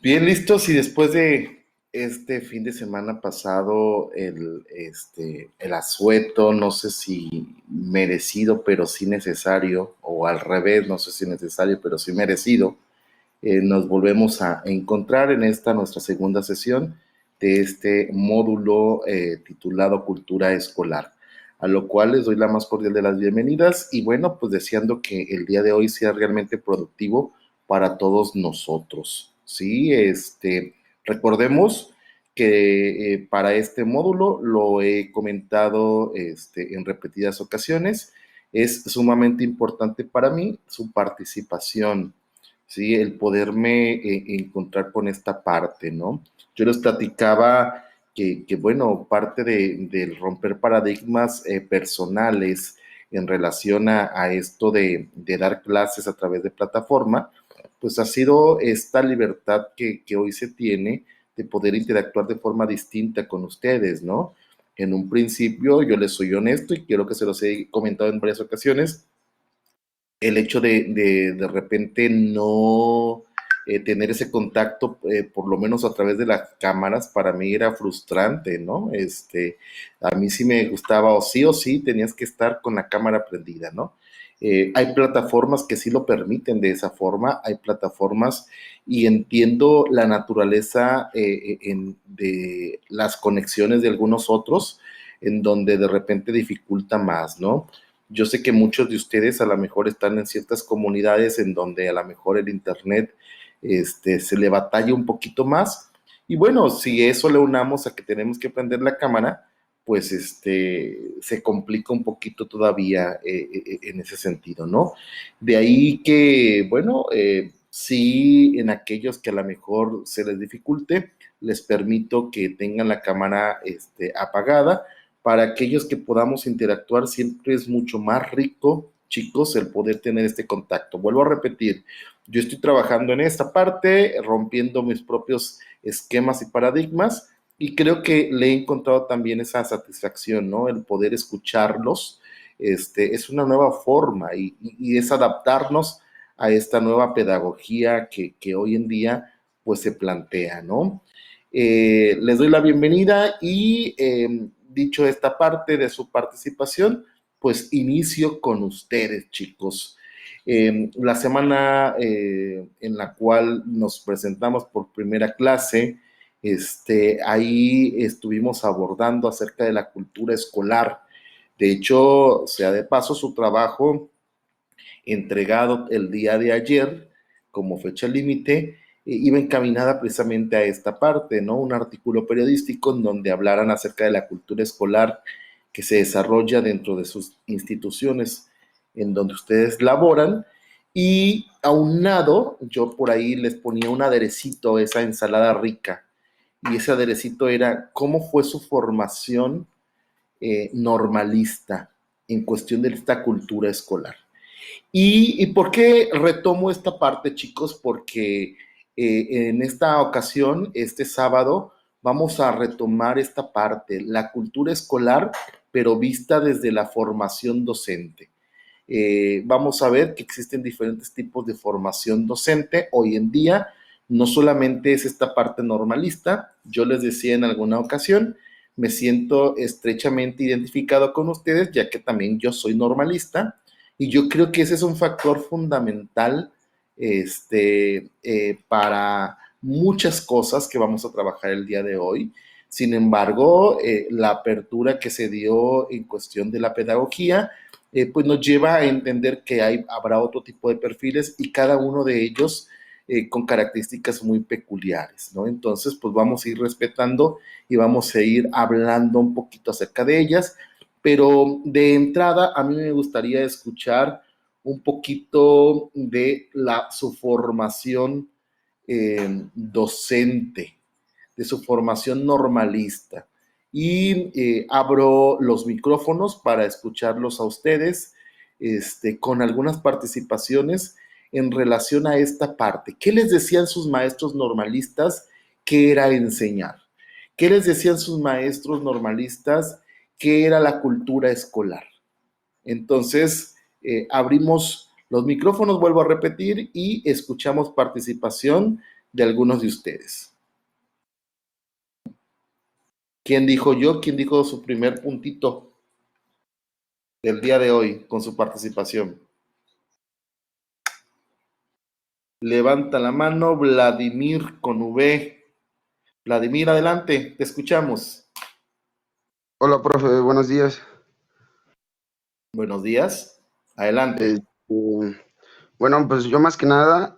Bien listos y después de este fin de semana pasado, el asueto, no sé si merecido, pero sí necesario, o al revés, no sé si necesario, pero sí merecido, nos volvemos a encontrar en esta nuestra segunda sesión de este módulo titulado Cultura Escolar, a lo cual les doy la más cordial de las bienvenidas y bueno, pues deseando que el día de hoy sea realmente productivo para todos nosotros. Sí, recordemos que para este módulo lo he comentado en repetidas ocasiones, es sumamente importante para mí su participación, ¿sí? El poderme encontrar con esta parte, ¿no? Yo les platicaba bueno, parte del romper paradigmas personales en relación a esto de dar clases a través de plataforma, pues ha sido esta libertad que hoy se tiene de poder interactuar de forma distinta con ustedes, ¿no? En un principio, yo les soy honesto y quiero que se los he comentado en varias ocasiones, el hecho de repente no tener ese contacto, por lo menos a través de las cámaras, para mí era frustrante, ¿no? A mí sí me gustaba, o sí tenías que estar con la cámara prendida, ¿no? Hay plataformas que sí lo permiten de esa forma, hay plataformas y entiendo la naturaleza de las conexiones de algunos otros, en donde de repente dificulta más, ¿no? Yo sé que muchos de ustedes a lo mejor están en ciertas comunidades en donde a lo mejor el internet se le batalla un poquito más. Y bueno, si eso le unamos a que tenemos que prender la cámara, pues se complica un poquito todavía en ese sentido, ¿no? De ahí que, bueno, sí, en aquellos que a lo mejor se les dificulte, les permito que tengan la cámara apagada. Para aquellos que podamos interactuar, siempre es mucho más rico, chicos, el poder tener este contacto. Vuelvo a repetir, yo estoy trabajando en esta parte, rompiendo mis propios esquemas y paradigmas, y creo que le he encontrado también esa satisfacción, ¿no? El poder escucharlos, es una nueva forma y es adaptarnos a esta nueva pedagogía que hoy en día pues se plantea, ¿no? Les doy la bienvenida y dicho esta parte de su participación, pues inicio con ustedes, chicos. La semana en la cual nos presentamos por primera clase, ahí estuvimos abordando acerca de la cultura escolar. De hecho, sea de paso, su trabajo entregado el día de ayer como fecha límite, iba encaminada precisamente a esta parte, ¿no? Un artículo periodístico en donde hablaran acerca de la cultura escolar que se desarrolla dentro de sus instituciones en donde ustedes laboran. Y aunado, yo por ahí les ponía un aderecito a esa ensalada rica. Y ese aderecito era cómo fue su formación normalista en cuestión de esta cultura escolar. ¿Y por qué retomo esta parte, chicos? Porque en esta ocasión, este sábado, vamos a retomar esta parte, la cultura escolar, pero vista desde la formación docente. Vamos a ver que existen diferentes tipos de formación docente hoy en día. No solamente es esta parte normalista, yo les decía en alguna ocasión, me siento estrechamente identificado con ustedes, ya que también yo soy normalista, y yo creo que ese es un factor fundamental para muchas cosas que vamos a trabajar el día de hoy. Sin embargo, la apertura que se dio en cuestión de la pedagogía, pues nos lleva a entender que habrá otro tipo de perfiles y cada uno de ellos con características muy peculiares, ¿no? Entonces, pues vamos a ir respetando y vamos a ir hablando un poquito acerca de ellas, pero de entrada a mí me gustaría escuchar un poquito de su formación docente, de su formación normalista. Y abro los micrófonos para escucharlos a ustedes con algunas participaciones en relación a esta parte. ¿Qué les decían sus maestros normalistas que era enseñar? ¿Qué les decían sus maestros normalistas que era la cultura escolar? Entonces, abrimos los micrófonos, vuelvo a repetir, y escuchamos participación de algunos de ustedes. ¿Quién dijo yo? ¿Quién dijo su primer puntito del día de hoy con su participación? Levanta la mano Vladimir con V. Vladimir, adelante, te escuchamos. Hola, profe, buenos días. Buenos días, adelante. Este, bueno, pues yo más que nada,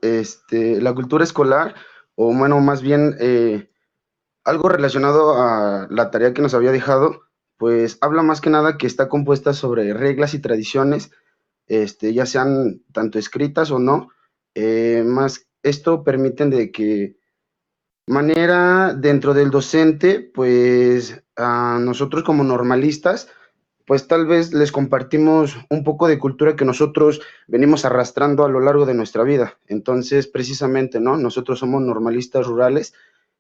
la cultura escolar, o bueno, más bien algo relacionado a la tarea que nos había dejado, pues habla más que nada que está compuesta sobre reglas y tradiciones, ya sean tanto escritas o no, más esto permiten de que manera dentro del docente, pues a nosotros como normalistas, pues tal vez les compartimos un poco de cultura que nosotros venimos arrastrando a lo largo de nuestra vida. Entonces, precisamente, ¿no? Nosotros somos normalistas rurales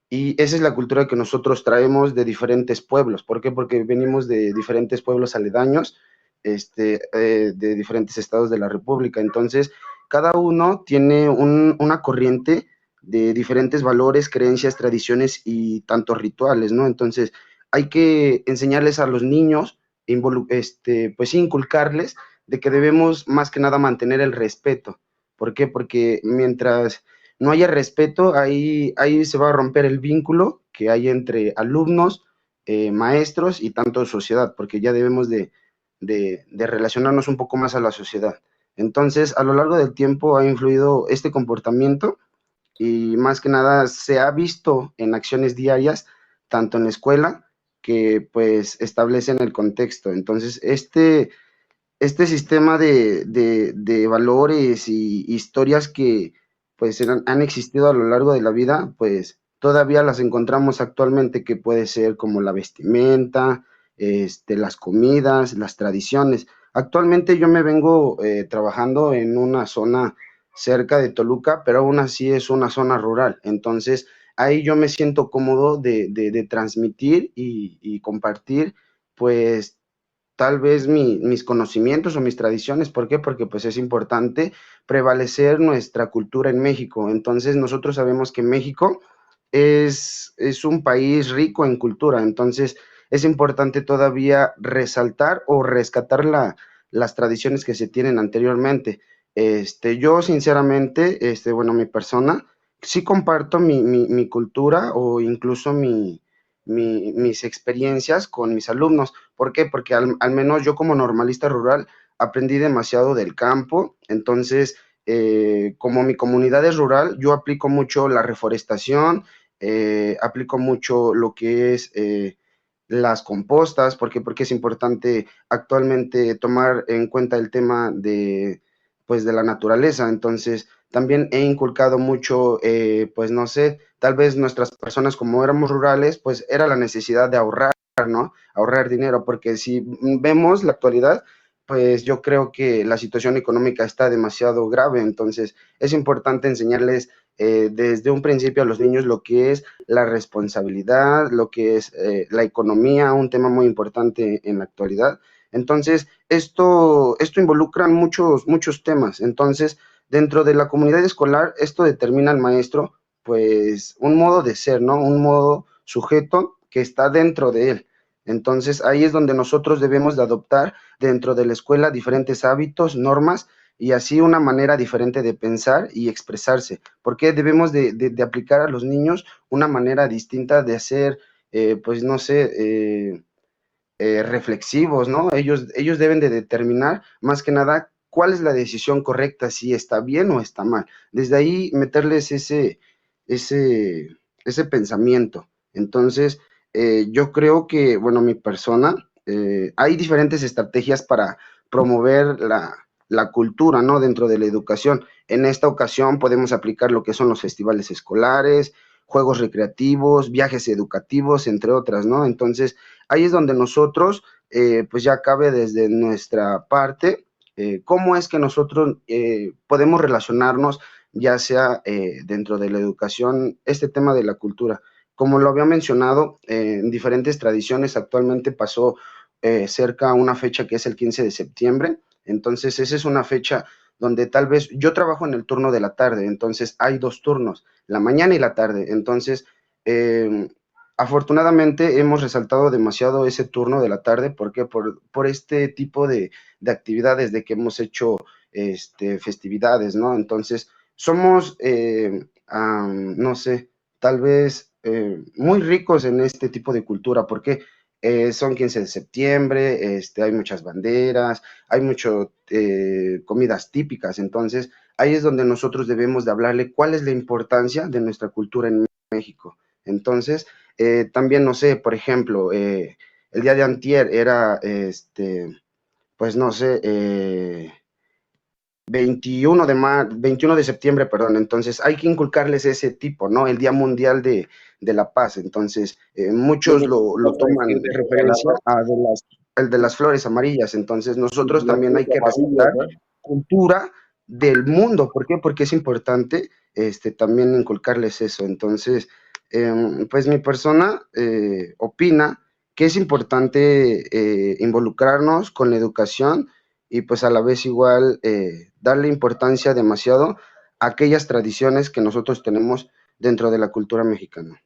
y esa es la cultura que nosotros traemos de diferentes pueblos. ¿Por qué? Porque venimos de diferentes pueblos aledaños, de diferentes estados de la República. Entonces, cada uno tiene una corriente de diferentes valores, creencias, tradiciones y tantos rituales, ¿no? Entonces, hay que enseñarles a los niños, pues inculcarles de que debemos más que nada mantener el respeto. ¿Por qué? Porque mientras no haya respeto, ahí se va a romper el vínculo que hay entre alumnos, maestros y tanto sociedad, porque ya debemos de relacionarnos un poco más a la sociedad. Entonces, a lo largo del tiempo ha influido este comportamiento y más que nada se ha visto en acciones diarias, tanto en la escuela, que pues establecen el contexto. Entonces, este sistema de valores y historias que pues han existido a lo largo de la vida, pues todavía las encontramos actualmente, que puede ser como la vestimenta, las comidas, las tradiciones. Actualmente yo me vengo trabajando en una zona cerca de Toluca, pero aún así es una zona rural. Entonces, ahí yo me siento cómodo de transmitir y compartir, pues tal vez mis conocimientos o mis tradiciones. ¿Por qué? Porque pues es importante prevalecer nuestra cultura en México. Entonces nosotros sabemos que México es un país rico en cultura, entonces es importante todavía resaltar o rescatar las tradiciones que se tienen anteriormente. Yo sinceramente, bueno, mi persona, sí comparto mi cultura o incluso mis experiencias con mis alumnos. ¿Por qué? Porque al menos yo como normalista rural aprendí demasiado del campo. Entonces, como mi comunidad es rural, yo aplico mucho la reforestación, aplico mucho lo que es las compostas. ¿Por qué? Porque es importante actualmente tomar en cuenta el tema pues, de la naturaleza. Entonces, también he inculcado mucho, pues no sé, tal vez nuestras personas como éramos rurales, pues era la necesidad de ahorrar, ¿no? Ahorrar dinero, porque si vemos la actualidad, pues yo creo que la situación económica está demasiado grave. Entonces es importante enseñarles desde un principio a los niños lo que es la responsabilidad, lo que es la economía, un tema muy importante en la actualidad. Entonces, esto involucra muchos temas. Entonces, dentro de la comunidad escolar, esto determina al maestro, pues, un modo de ser, ¿no? Un modo sujeto que está dentro de él. Entonces, ahí es donde nosotros debemos de adoptar dentro de la escuela diferentes hábitos, normas y así una manera diferente de pensar y expresarse. Porque debemos de aplicar a los niños una manera distinta de hacer, pues, no sé, reflexivos, ¿no? Ellos deben de determinar más que nada cuál es la decisión correcta, si está bien o está mal. Desde ahí meterles ese, ese pensamiento. Entonces, yo creo que, bueno, mi persona, hay diferentes estrategias para promover la cultura, ¿no? Dentro de la educación. En esta ocasión podemos aplicar lo que son los festivales escolares, juegos recreativos, viajes educativos, entre otras, ¿no? Entonces, ahí es donde nosotros, pues ya cabe desde nuestra parte, cómo es que nosotros podemos relacionarnos, ya sea dentro de la educación, este tema de la cultura. Como lo había mencionado, en diferentes tradiciones actualmente pasó cerca una fecha que es el 15 de septiembre. Entonces, esa es una fecha donde tal vez yo trabajo en el turno de la tarde, entonces hay dos turnos, la mañana y la tarde. Entonces, eh, afortunadamente hemos resaltado demasiado ese turno de la tarde, ¿por qué? Por este tipo de actividades, de que hemos hecho festividades, ¿no? Entonces, somos, no sé, tal vez muy ricos en este tipo de cultura, porque son 15 de septiembre, hay muchas banderas, hay mucho comidas típicas, entonces ahí es donde nosotros debemos de hablarle cuál es la importancia de nuestra cultura en México. Entonces, también, no sé, por ejemplo, el día de antier era, pues no sé, 21 de septiembre, perdón, entonces hay que inculcarles ese tipo, ¿no? El Día Mundial de la Paz, entonces Yo muchos no sé qué lo vas a toman decir de de esta referencia palabra, a el de las flores amarillas, entonces nosotros las también hay que amarillas, resaltar ¿no? cultura del mundo, ¿por qué? Porque es importante también inculcarles eso, entonces, pues mi persona opina que es importante involucrarnos con la educación y pues a la vez igual darle importancia demasiado a aquellas tradiciones que nosotros tenemos dentro de la cultura mexicana.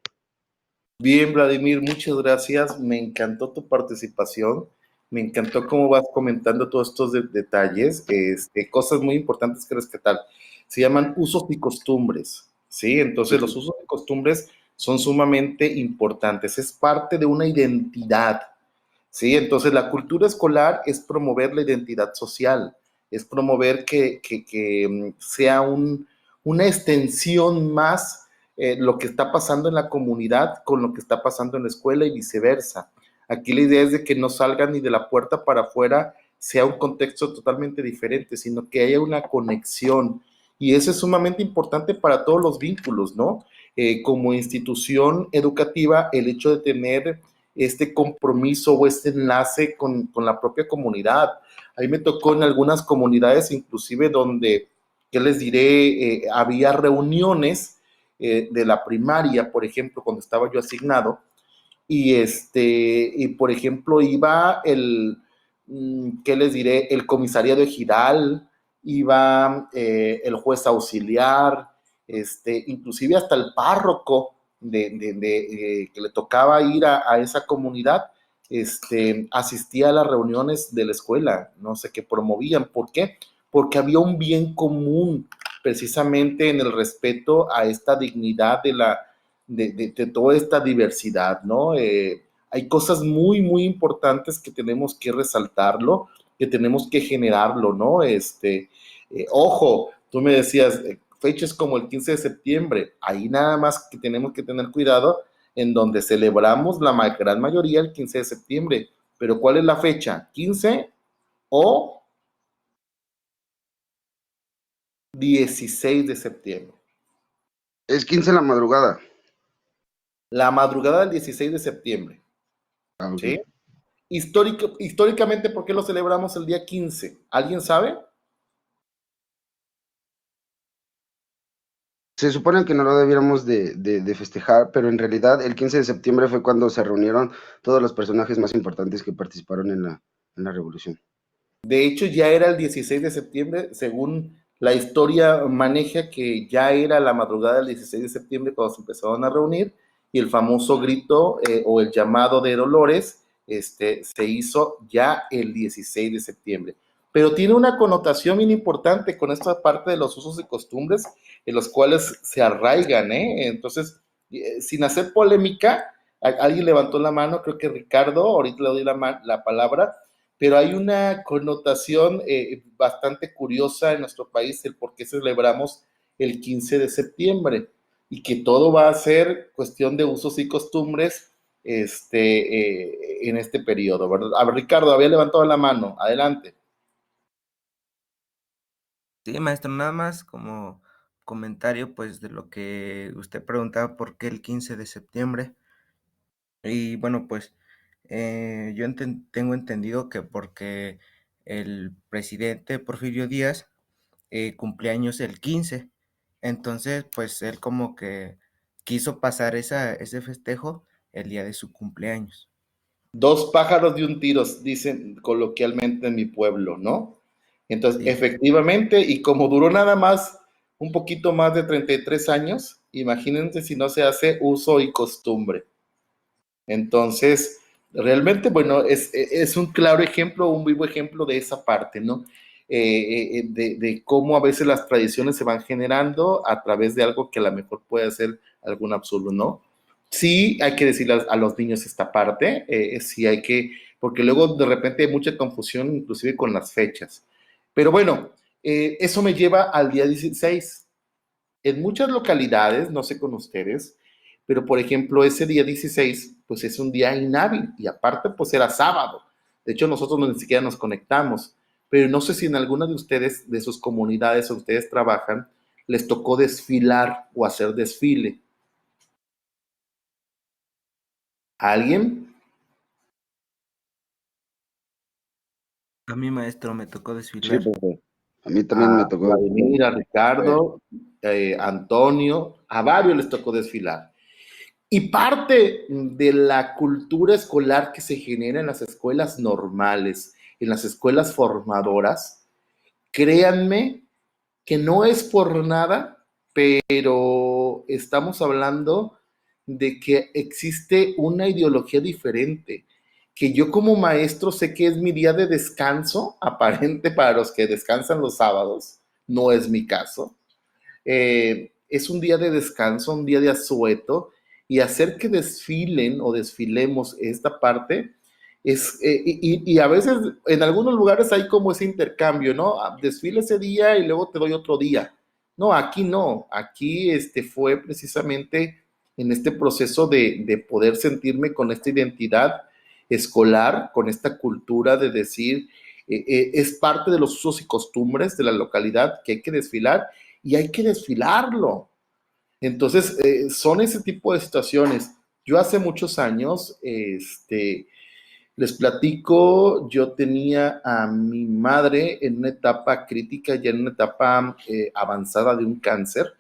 Bien, Vladimir, muchas gracias. Me encantó tu participación. Me encantó cómo vas comentando todos estos detalles, cosas muy importantes que rescatar. Se llaman usos y costumbres, ¿sí? Entonces, los Ujú. usos y costumbres son sumamente importantes. Es parte de una identidad, ¿sí? Entonces, la cultura escolar es promover la identidad social, es promover que sea una extensión más lo que está pasando en la comunidad con lo que está pasando en la escuela y viceversa. Aquí la idea es de que no salgan ni de la puerta para afuera, sea un contexto totalmente diferente, sino que haya una conexión. Y eso es sumamente importante para todos los vínculos, ¿no? Como institución educativa, el hecho de tener este compromiso o este enlace con la propia comunidad. A mí me tocó en algunas comunidades, inclusive donde, ¿qué les diré? Había reuniones de la primaria, por ejemplo, cuando estaba yo asignado, y por ejemplo, iba ¿qué les diré? El comisariado ejidal, iba el juez auxiliar, inclusive hasta el párroco que le tocaba ir a esa comunidad, asistía a las reuniones de la escuela, no sé, qué promovían. ¿Por qué? Porque había un bien común, precisamente en el respeto a esta dignidad de toda esta diversidad, ¿no? Hay cosas muy, muy importantes que tenemos que resaltarlo, que tenemos que generarlo, ¿no? Ojo, tú me decías, fechas como el 15 de septiembre, ahí nada más que tenemos que tener cuidado en donde celebramos la gran mayoría el 15 de septiembre, pero ¿cuál es la fecha? ¿15 o 16 de septiembre? Es 15 en la madrugada. La madrugada del 16 de septiembre, Ah, ok. ¿sí? Históricamente, ¿por qué lo celebramos el día 15? ¿Alguien sabe? Se supone que no lo debiéramos de festejar, pero en realidad el 15 de septiembre fue cuando se reunieron todos los personajes más importantes que participaron en la revolución. De hecho, ya era el 16 de septiembre, según la historia maneja que ya era la madrugada del 16 de septiembre cuando se empezaron a reunir y el famoso grito o el llamado de Dolores se hizo ya el 16 de septiembre. Pero tiene una connotación bien importante con esta parte de los usos y costumbres en los cuales se arraigan, ¿eh? Entonces, sin hacer polémica, alguien levantó la mano, creo que Ricardo, ahorita le doy la palabra, pero hay una connotación bastante curiosa en nuestro país, el por qué celebramos el 15 de septiembre y que todo va a ser cuestión de usos y costumbres en este periodo, ¿verdad? A ver, Ricardo, había levantado la mano, adelante. Sí, maestro, nada más como comentario, pues, de lo que usted preguntaba, ¿por qué el 15 de septiembre? Y bueno, pues, yo tengo entendido que porque el presidente Porfirio Díaz cumpleaños el 15, entonces, pues, él como que quiso pasar ese festejo el día de su cumpleaños. Dos pájaros de un tiro, dicen coloquialmente en mi pueblo, ¿no? Entonces, Sí. efectivamente, y como duró nada más un poquito más de 33 años, imagínense si no se hace uso y costumbre. Entonces, realmente, bueno, es un claro ejemplo, un vivo ejemplo de esa parte, ¿no? De cómo a veces las tradiciones se van generando a través de algo que a lo mejor puede ser algún absurdo, ¿no? Sí hay que decirle a los niños esta parte, sí hay que, porque luego de repente hay mucha confusión inclusive con las fechas. Pero bueno, eso me lleva al día 16. En muchas localidades, no sé con ustedes, pero por ejemplo, ese día 16, pues es un día inhábil y aparte, pues era sábado. De hecho, nosotros ni siquiera nos conectamos, pero no sé si en alguna de ustedes, de sus comunidades donde ustedes trabajan, les tocó desfilar o hacer desfile. ¿A alguien? A mí, maestro, me tocó Sí, desfilar. profe. A mí también me A tocó. Vladimir, a Ricardo, Antonio, a varios les tocó desfilar. Y parte de la cultura escolar que se genera en las escuelas normales, en las escuelas formadoras, créanme que no es por nada, pero estamos hablando de que existe una ideología diferente, que yo como maestro sé que es mi día de descanso, aparente para los que descansan los sábados, no es mi caso, es un día de descanso, un día de asueto, y hacer que desfilen o desfilemos esta parte y a veces en algunos lugares hay como ese intercambio, ¿no? Desfile ese día y luego te doy otro día. No, aquí no, aquí fue precisamente en este proceso de poder sentirme con esta identidad escolar, con esta cultura de decir, es parte de los usos y costumbres de la localidad que hay que desfilar y hay que desfilarlo. Entonces, son ese tipo de situaciones. Yo hace muchos años, les platico, yo tenía a mi madre en una etapa crítica, ya en una etapa avanzada de un cáncer,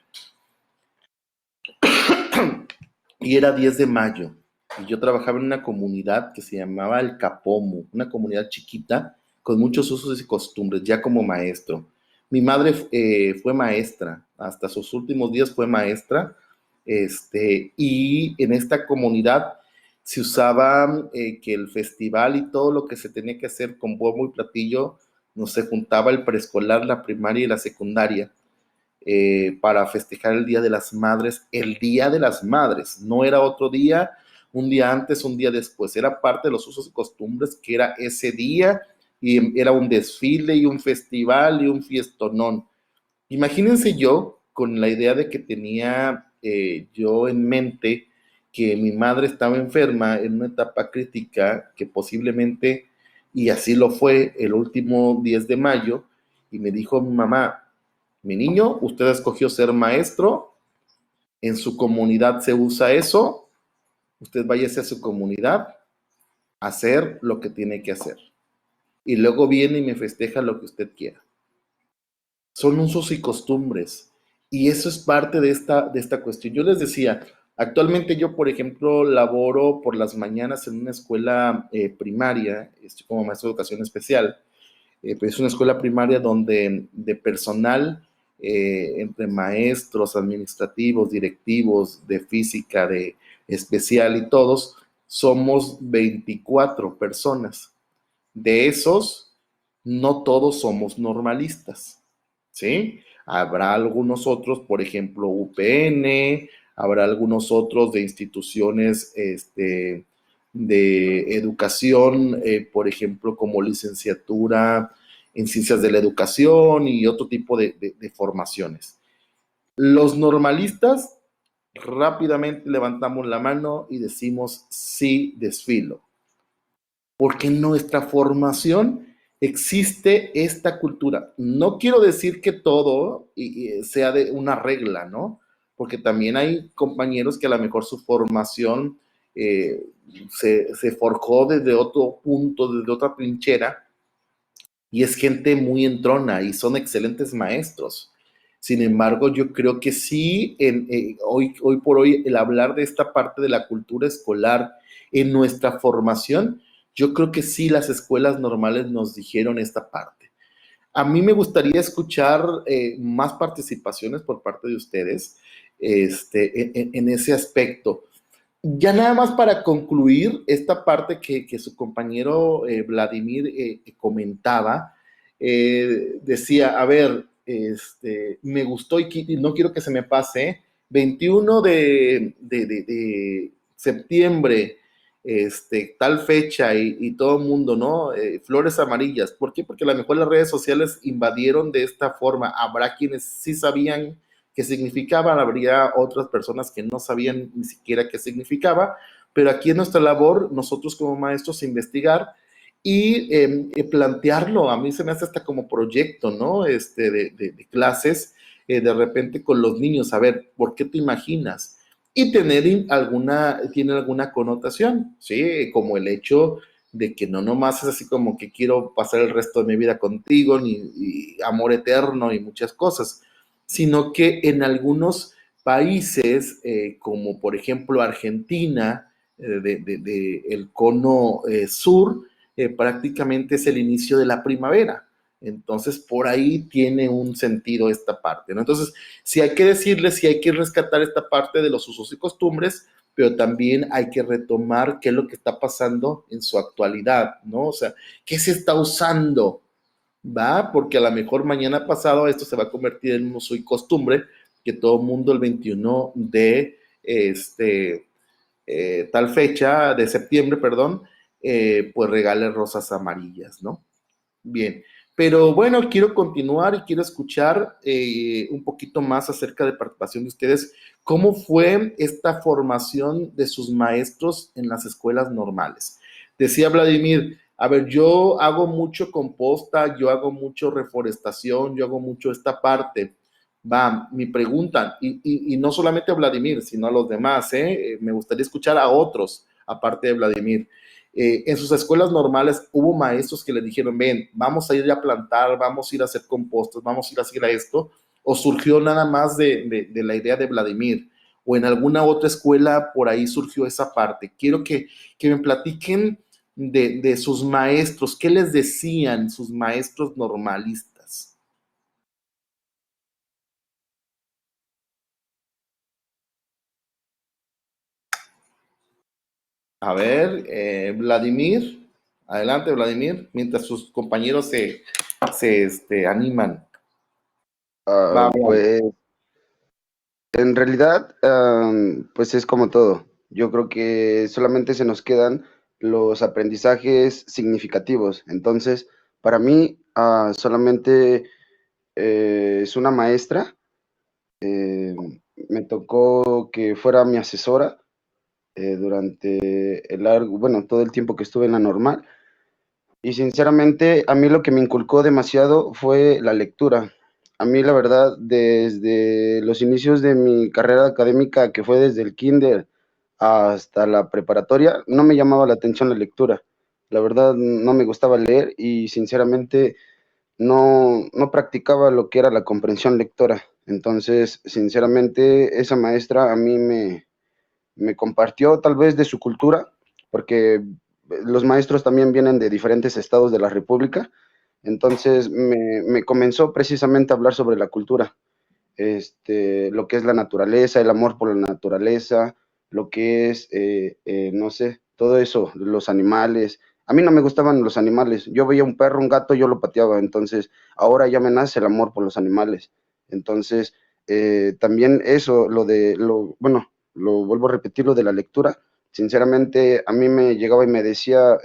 y era 10 de mayo. Y yo trabajaba en una comunidad que se llamaba El Capomo, una comunidad chiquita con muchos usos y costumbres, ya como maestro. Mi madre fue maestra, hasta sus últimos días fue maestra, y en esta comunidad se usaba que el festival y todo lo que se tenía que hacer con bombo y platillo, nos se juntaba el preescolar, la primaria y la secundaria para festejar el Día de las Madres, el Día de las Madres, no era otro día, un día antes, un día después, era parte de los usos y costumbres que era ese día y era un desfile y un festival y un fiestonón. Imagínense yo con la idea de que tenía yo en mente que mi madre estaba enferma en una etapa crítica que posiblemente, y así lo fue el último 10 de mayo, y me dijo mi mamá, mi niño, usted escogió ser maestro, en su comunidad se usa eso, usted váyase a su comunidad a hacer lo que tiene que hacer. Y luego viene y me festeja lo que usted quiera. Son usos y costumbres. Y eso es parte de esta cuestión. Yo les decía, actualmente yo, por ejemplo, laboro por las mañanas en una escuela primaria, estoy como maestro de educación especial, pues es una escuela primaria donde de personal, entre maestros, administrativos, directivos, de física, de especial y todos, somos 24 personas. De esos, no todos somos normalistas, ¿sí? Habrá algunos otros, por ejemplo, UPN, habrá algunos otros de instituciones de educación, por ejemplo, como licenciatura en ciencias de la educación y otro tipo de formaciones. Los normalistas rápidamente levantamos la mano y decimos sí, desfilo, porque en nuestra formación existe esta cultura. No quiero decir que todo sea de una regla, ¿no? Porque también hay compañeros que a lo mejor su formación eh, se forjó desde otro punto, desde otra trinchera, y es gente muy entrona y son excelentes maestros. Sin embargo, yo creo que sí, hoy por hoy, el hablar de esta parte de la cultura escolar en nuestra formación, yo creo que sí las escuelas normales nos dijeron esta parte. A mí me gustaría escuchar más participaciones por parte de ustedes en ese aspecto. Ya nada más para concluir esta parte que su compañero Vladimir comentaba, decía, a ver, me gustó y no quiero que se me pase, 21 de septiembre, tal fecha y todo el mundo, ¿no? Flores amarillas. ¿Por qué? Porque a lo mejor las redes sociales invadieron de esta forma. Habrá quienes sí sabían qué significaban, habría otras personas que no sabían ni siquiera qué significaba, pero aquí es nuestra labor, nosotros como maestros, investigar y plantearlo. A mí se me hace hasta como proyecto, ¿no? De clases, de repente con los niños, a ver, ¿por qué te imaginas? Y tiene alguna connotación, ¿sí? Como el hecho de que no nomás es así como que quiero pasar el resto de mi vida contigo, ni y amor eterno y muchas cosas, sino que en algunos países, como por ejemplo Argentina, el cono sur, prácticamente es el inicio de la primavera. Entonces, por ahí tiene un sentido esta parte, ¿no? Entonces, sí hay que decirles, sí hay que rescatar esta parte de los usos y costumbres, pero también hay que retomar qué es lo que está pasando en su actualidad, ¿no? O sea, ¿qué se está usando? ¿Va? Porque a lo mejor mañana pasado esto se va a convertir en un uso y costumbre que todo el mundo el 21 de tal fecha, de septiembre, perdón, pues regale rosas amarillas, ¿no? Bien, pero bueno, quiero continuar y quiero escuchar un poquito más acerca de participación de ustedes. ¿Cómo fue esta formación de sus maestros en las escuelas normales? Decía Vladimir, a ver, yo hago mucho composta, yo hago mucho reforestación, yo hago mucho esta parte. Va, mi pregunta, y no solamente a Vladimir, sino a los demás, me gustaría escuchar a otros, aparte de Vladimir. En sus escuelas normales hubo maestros que le dijeron, ven, vamos a ir a plantar, vamos a ir a hacer compostos, vamos a ir a hacer esto, o surgió nada más de la idea de Vladimir, o en alguna otra escuela por ahí surgió esa parte. Quiero que me platiquen de sus maestros, qué les decían sus maestros normalistas. A ver, Vladimir, adelante Vladimir, mientras sus compañeros se animan. Va, Pues en realidad, pues es como todo. Yo creo que solamente se nos quedan los aprendizajes significativos. Entonces, para mí, solamente es una maestra. eh, Me tocó que fuera mi asesora durante bueno, todo el tiempo que estuve en la normal. Y sinceramente, a mí lo que me inculcó demasiado fue la lectura. A mí, la verdad, desde los inicios de mi carrera académica, que fue desde el kinder hasta la preparatoria, no me llamaba la atención la lectura. La verdad, no me gustaba leer y sinceramente no practicaba lo que era la comprensión lectora. Entonces, sinceramente, esa maestra a mí me compartió tal vez de su cultura, porque los maestros también vienen de diferentes estados de la República, entonces me comenzó precisamente a hablar sobre la cultura, lo que es la naturaleza, el amor por la naturaleza, lo que es, no sé, todo eso, los animales. A mí no me gustaban los animales, yo veía un perro, un gato, yo lo pateaba, entonces ahora ya me nace el amor por los animales. Entonces, también eso, bueno, lo vuelvo a repetir, lo de la lectura, sinceramente a mí me llegaba y me decía,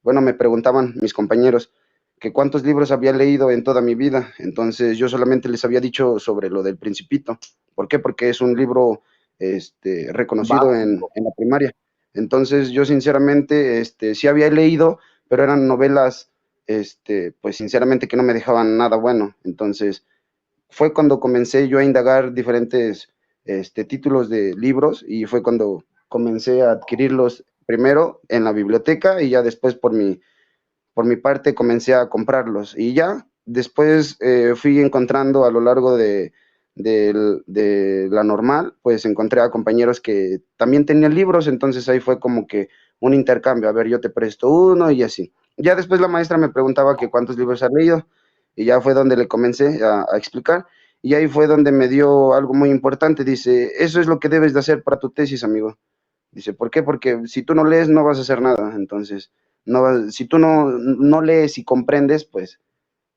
bueno, me preguntaban mis compañeros que cuántos libros había leído en toda mi vida, entonces yo solamente les había dicho sobre lo del Principito. ¿Por qué? Porque es un libro reconocido Básico. en la primaria. Entonces yo sinceramente sí había leído, pero eran novelas, pues sinceramente que no me dejaban nada bueno. Entonces fue cuando comencé yo a indagar diferentes títulos de libros y fue cuando comencé a adquirirlos primero en la biblioteca y ya después por mi parte comencé a comprarlos y ya después fui encontrando a lo largo de la normal, pues encontré a compañeros que también tenían libros, entonces ahí fue como que un intercambio, a ver, yo te presto uno y así. Ya después la maestra me preguntaba que cuántos libros ha leído y ya fue donde le comencé a explicar, y ahí fue donde me dio algo muy importante. Dice, eso es lo que debes de hacer para tu tesis, amigo. Dice, ¿por qué? Porque si tú no lees no vas a hacer nada. Entonces, si tú no lees y comprendes, pues,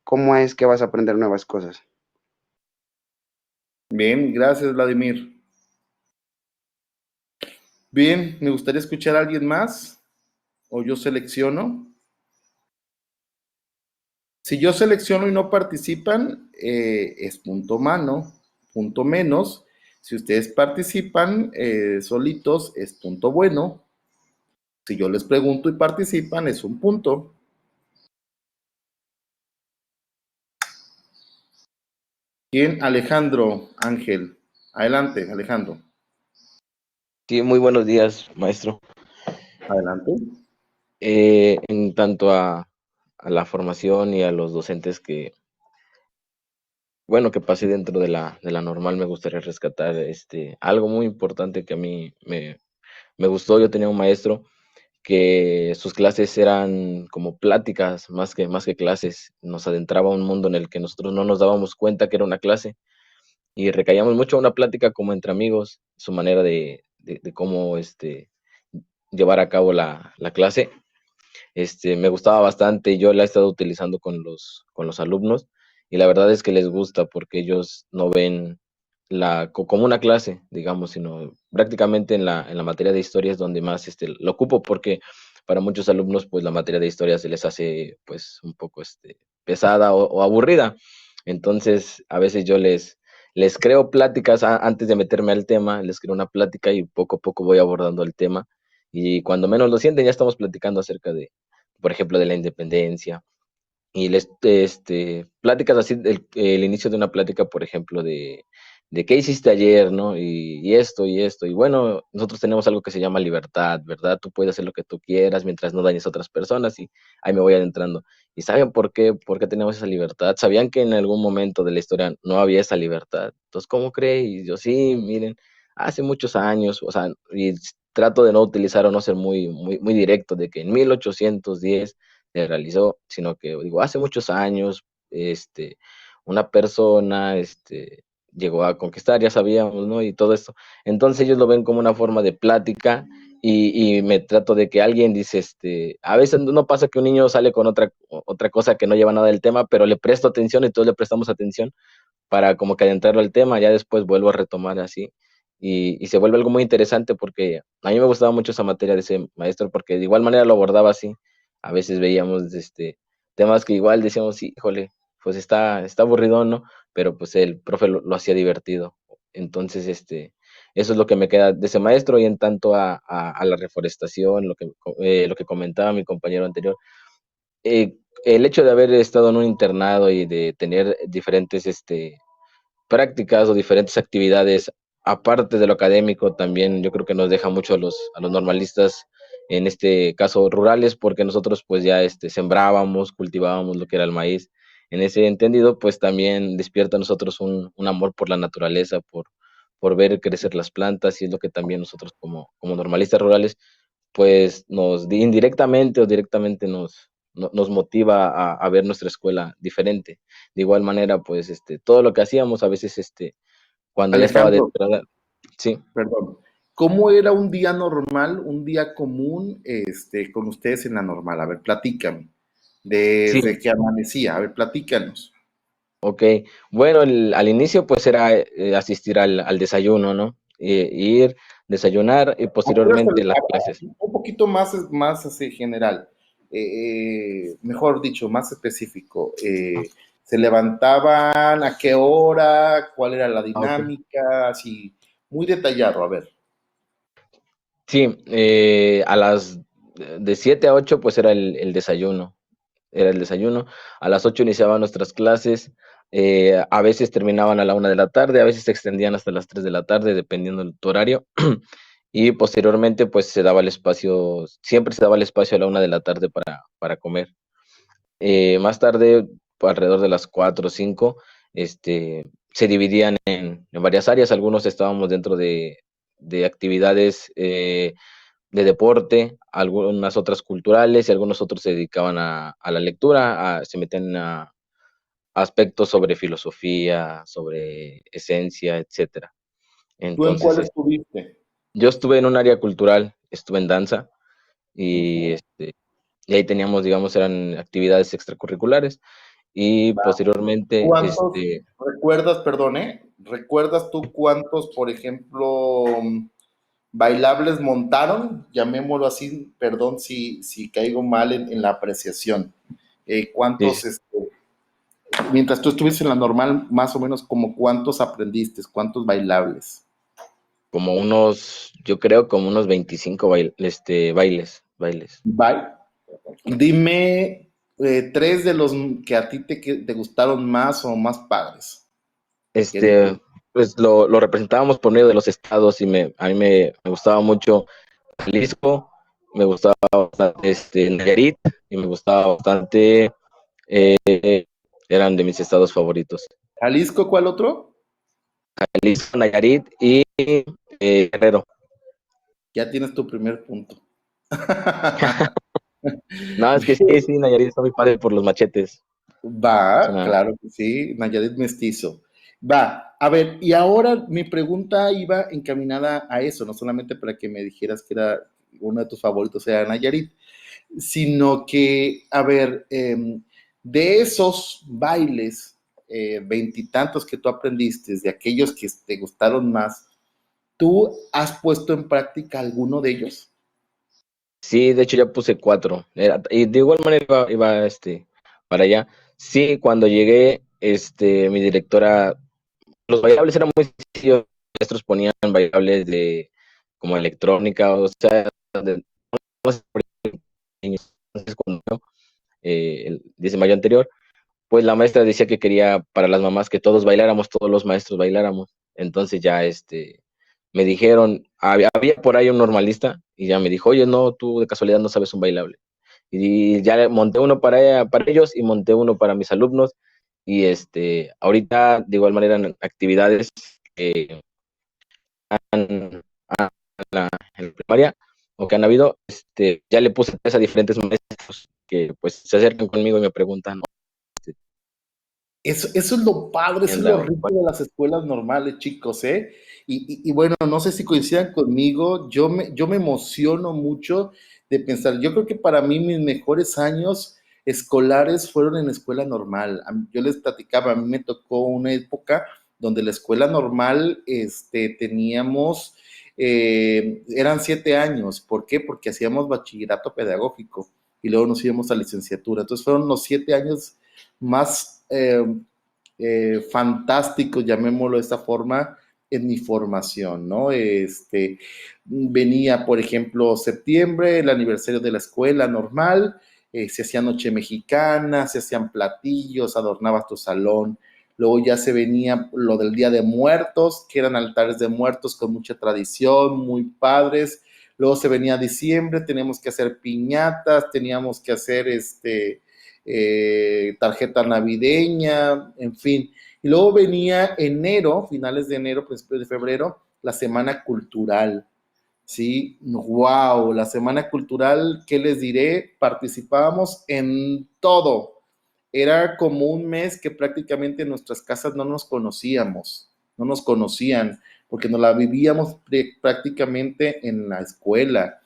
¿cómo es que vas a aprender nuevas cosas? Bien, gracias, Vladimir. Bien, me gustaría escuchar a alguien más, o yo selecciono. Si yo selecciono y no participan, es punto mano, punto menos. Si ustedes participan solitos, es punto bueno. Si yo les pregunto y participan, es un punto. Bien, Alejandro Ángel. Adelante, Alejandro. Sí, muy buenos días, maestro. Adelante. En tanto a la formación y a los docentes bueno, que pasé dentro de la normal, me gustaría rescatar algo muy importante que a mí me gustó. Yo tenía un maestro que sus clases eran como pláticas más que clases. Nos adentraba a un mundo en el que nosotros no nos dábamos cuenta que era una clase y recaíamos mucho a una plática como entre amigos, su manera de cómo llevar a cabo la clase. Me gustaba bastante y yo la he estado utilizando con con los alumnos y la verdad es que les gusta porque ellos no ven como una clase, digamos, sino prácticamente en la materia de historia es donde más lo ocupo porque para muchos alumnos pues la materia de historia se les hace pues un poco pesada o aburrida. Entonces a veces les creo pláticas antes de meterme al tema, les creo una plática y poco a poco voy abordando el tema y cuando menos lo sienten ya estamos platicando acerca por ejemplo, de la independencia. Y pláticas así, el inicio de una plática, por ejemplo, de qué hiciste ayer, ¿no? Y esto y esto. Y bueno, nosotros tenemos algo que se llama libertad, ¿verdad? Tú puedes hacer lo que tú quieras mientras no dañes a otras personas y ahí me voy adentrando. ¿Y saben por qué tenemos esa libertad? ¿Sabían que en algún momento de la historia no había esa libertad? Entonces, ¿cómo cree? Y yo, sí, miren, hace muchos años, o sea, y trato de no utilizar o no ser muy directo, de que en 1810 se realizó, sino que digo, hace muchos años, una persona, llegó a conquistar, ya sabíamos, ¿no? Y todo esto. Entonces ellos lo ven como una forma de plática y me trato de que alguien dice, a veces no pasa que un niño sale con otra cosa que no lleva nada del tema, pero le presto atención y todos le prestamos atención para como que adentrarlo al tema, ya después vuelvo a retomar así. Y se vuelve algo muy interesante porque a mí me gustaba mucho esa materia de ese maestro porque de igual manera lo abordaba así. A veces veíamos temas que igual decíamos, sí, híjole, pues está aburrido, ¿no? Pero pues el profe lo hacía divertido. Entonces, eso es lo que me queda de ese maestro y en tanto a la reforestación, lo que comentaba mi compañero anterior, el hecho de haber estado en un internado y de tener diferentes prácticas o diferentes actividades, aparte de lo académico, también yo creo que nos deja mucho a a los normalistas, en este caso rurales, porque nosotros pues ya sembrábamos, cultivábamos lo que era el maíz. En ese entendido, pues también despierta a nosotros un amor por la naturaleza, por ver crecer las plantas, y es lo que también nosotros como normalistas rurales, pues indirectamente o directamente nos motiva a ver nuestra escuela diferente. De igual manera, pues todo lo que hacíamos a veces cuando ya estaba de Alejandro, entrada, sí, perdón. ¿Cómo era un día normal, un día común, con ustedes en la normal? A ver, platícame. sí, Desde que amanecía, a ver, platícanos. ok. Bueno, al inicio pues era asistir al desayuno, ¿no? Ir, desayunar y posteriormente las clases. Un poquito más, más así general, mejor dicho, más específico. ¿Se levantaban? ¿A qué hora? ¿Cuál era la Ah, ok. dinámica? Así, muy detallado, a ver. Sí, a las de 7 a 8 pues era el desayuno. Era el desayuno. A las 8 iniciaban nuestras clases. A veces terminaban a la 1 de la tarde, a veces se extendían hasta las 3 de la tarde, dependiendo de tu horario. Y posteriormente, pues se daba el espacio, siempre se daba el espacio a la 1 de la tarde para comer. Más tarde, alrededor de las 4 o 5, se dividían en varias áreas. Algunos estábamos dentro de actividades de deporte, algunas otras culturales y algunos otros se dedicaban a la lectura, se metían aspectos sobre filosofía, sobre esencia, etcétera. ¿Tú en Entonces, cuál estuviste? yo estuve en un área cultural, estuve en danza y, Ujú. este, y ahí teníamos, digamos, eran actividades extracurriculares y Va. posteriormente, ¿Cuántos recuerdas, perdón, recuerdas tú cuántos, por ejemplo, bailables montaron? Llamémoslo así, perdón si caigo mal en la apreciación. sí, ¿Cuántos, mientras tú estuviste en la normal, más o menos como cuántos aprendiste, cuántos bailables? como unos, yo creo, como unos 25 bailes. Bye. Dime tres de los que a ti te gustaron más o más padres. ¿Qué dices? Este, pues lo representábamos por medio de los estados y a mí me gustaba mucho Jalisco, me gustaba bastante Nayarit y me gustaba bastante, eran de mis estados favoritos. ¿Jalisco cuál otro? Jalisco, Nayarit y Guerrero. Ya tienes tu primer punto. No, es que sí, sí, Nayarit está muy padre por los machetes. Es Va, una- claro que sí, Nayarit mestizo. Va, a ver, y ahora mi pregunta iba encaminada a eso, no solamente para que me dijeras que era uno de tus favoritos, era Nayarit, sino que, a ver, de esos bailes, veintitantos que tú aprendiste, de aquellos que te gustaron más, ¿tú has puesto en práctica alguno de ellos? Sí, de hecho ya puse 4. Y de igual manera iba para allá. Sí, cuando llegué, mi directora, los bailables eran muy sencillos. Los maestros ponían bailables de como electrónica, o sea, de, entonces cuando el 10 de mayo anterior, pues la maestra decía que quería para las mamás que todos bailáramos, todos los maestros bailáramos. Entonces ya me dijeron, había por ahí un normalista y ya me dijo, oye, no, tú de casualidad no sabes un bailable. Y ya monté uno para ellos y monté uno para mis alumnos. Y ahorita, de igual manera, en actividades en la primaria o que han habido, ya le puse a diferentes maestros que pues se acercan conmigo y me preguntan, ¿no? Eso es lo padre, ¿Qué eso es onda? lo rico de las escuelas normales, chicos, ¿eh? Y bueno, no sé si coincidan conmigo, yo me emociono mucho de pensar, yo creo que para mí mis mejores años escolares fueron en escuela normal. Yo les platicaba, a mí me tocó una época donde la escuela normal, teníamos, eran 7 años. ¿Por qué? Porque hacíamos bachillerato pedagógico y luego nos íbamos a licenciatura. Entonces fueron los 7 años más fantásticos, llamémoslo de esta forma, en mi formación, ¿no? Venía, por ejemplo, septiembre, el aniversario de la escuela normal, se hacía noche mexicana, se hacían platillos, adornabas tu salón. Luego ya se venía lo del Día de Muertos, que eran altares de muertos con mucha tradición, muy padres. Luego se venía diciembre, teníamos que hacer piñatas, teníamos que hacer tarjeta navideña, en fin. Y luego venía enero, finales de enero, principios de febrero, la semana cultural. Sí, wow, la semana cultural, ¿qué les diré? Participábamos en todo. Era como un mes que prácticamente en nuestras casas no nos conocíamos, no nos conocían, porque nos la vivíamos prácticamente en la escuela.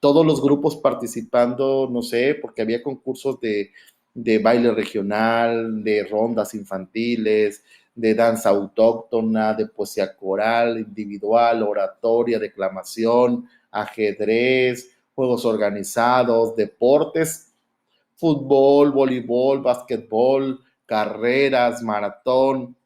Todos los grupos participando, no sé, porque había concursos de baile regional, de rondas infantiles, de danza autóctona, de poesía coral, individual, oratoria, declamación, ajedrez, juegos organizados, deportes, fútbol, voleibol, básquetbol, carreras, maratón,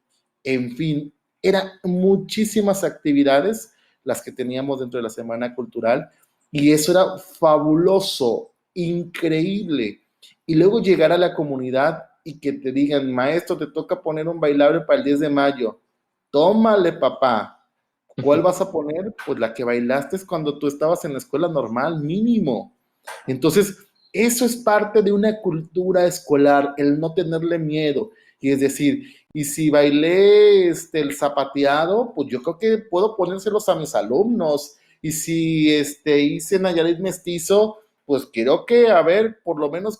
en fin, eran muchísimas actividades las que teníamos dentro de la Semana Cultural y eso era fabuloso, increíble. Y luego llegar a la comunidad y que te digan, maestro, te toca poner un bailable para el 10 de mayo. Tómale, papá. ¿Cuál vas a poner? Pues la que bailaste cuando tú estabas en la escuela normal, mínimo. Entonces, eso es parte de una cultura escolar, el no tenerle miedo. Y es decir, y si bailé el zapateado, pues yo creo que puedo ponérselos a mis alumnos. Y si hice Nayarit mestizo, pues creo que, a ver, por lo menos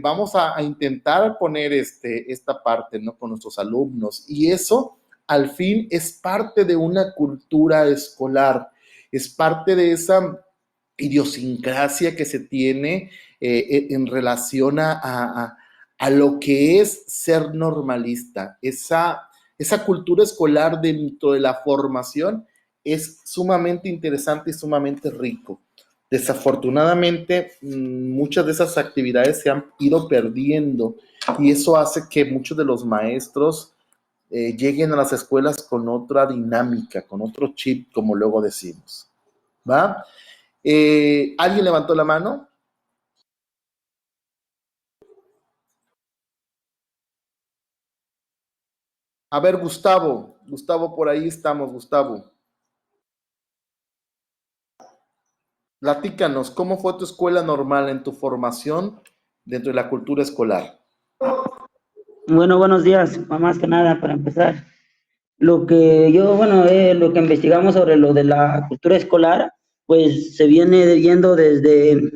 vamos a intentar poner esta parte, ¿no? Con nuestros alumnos. Y eso, al fin, es parte de una cultura escolar, es parte de esa idiosincrasia que se tiene en relación a lo que es ser normalista. Esa cultura escolar dentro de la formación es sumamente interesante y sumamente rico. Desafortunadamente, muchas de esas actividades se han ido perdiendo y eso hace que muchos de los maestros lleguen a las escuelas con otra dinámica, con otro chip, como luego decimos. ¿Va? ¿Alguien levantó la mano? A ver, Gustavo, por ahí estamos, Gustavo. Platícanos, ¿cómo fue tu escuela normal en tu formación dentro de la cultura escolar? Bueno, buenos días. Más que nada, para empezar, lo que investigamos sobre lo de la cultura escolar, pues se viene viendo desde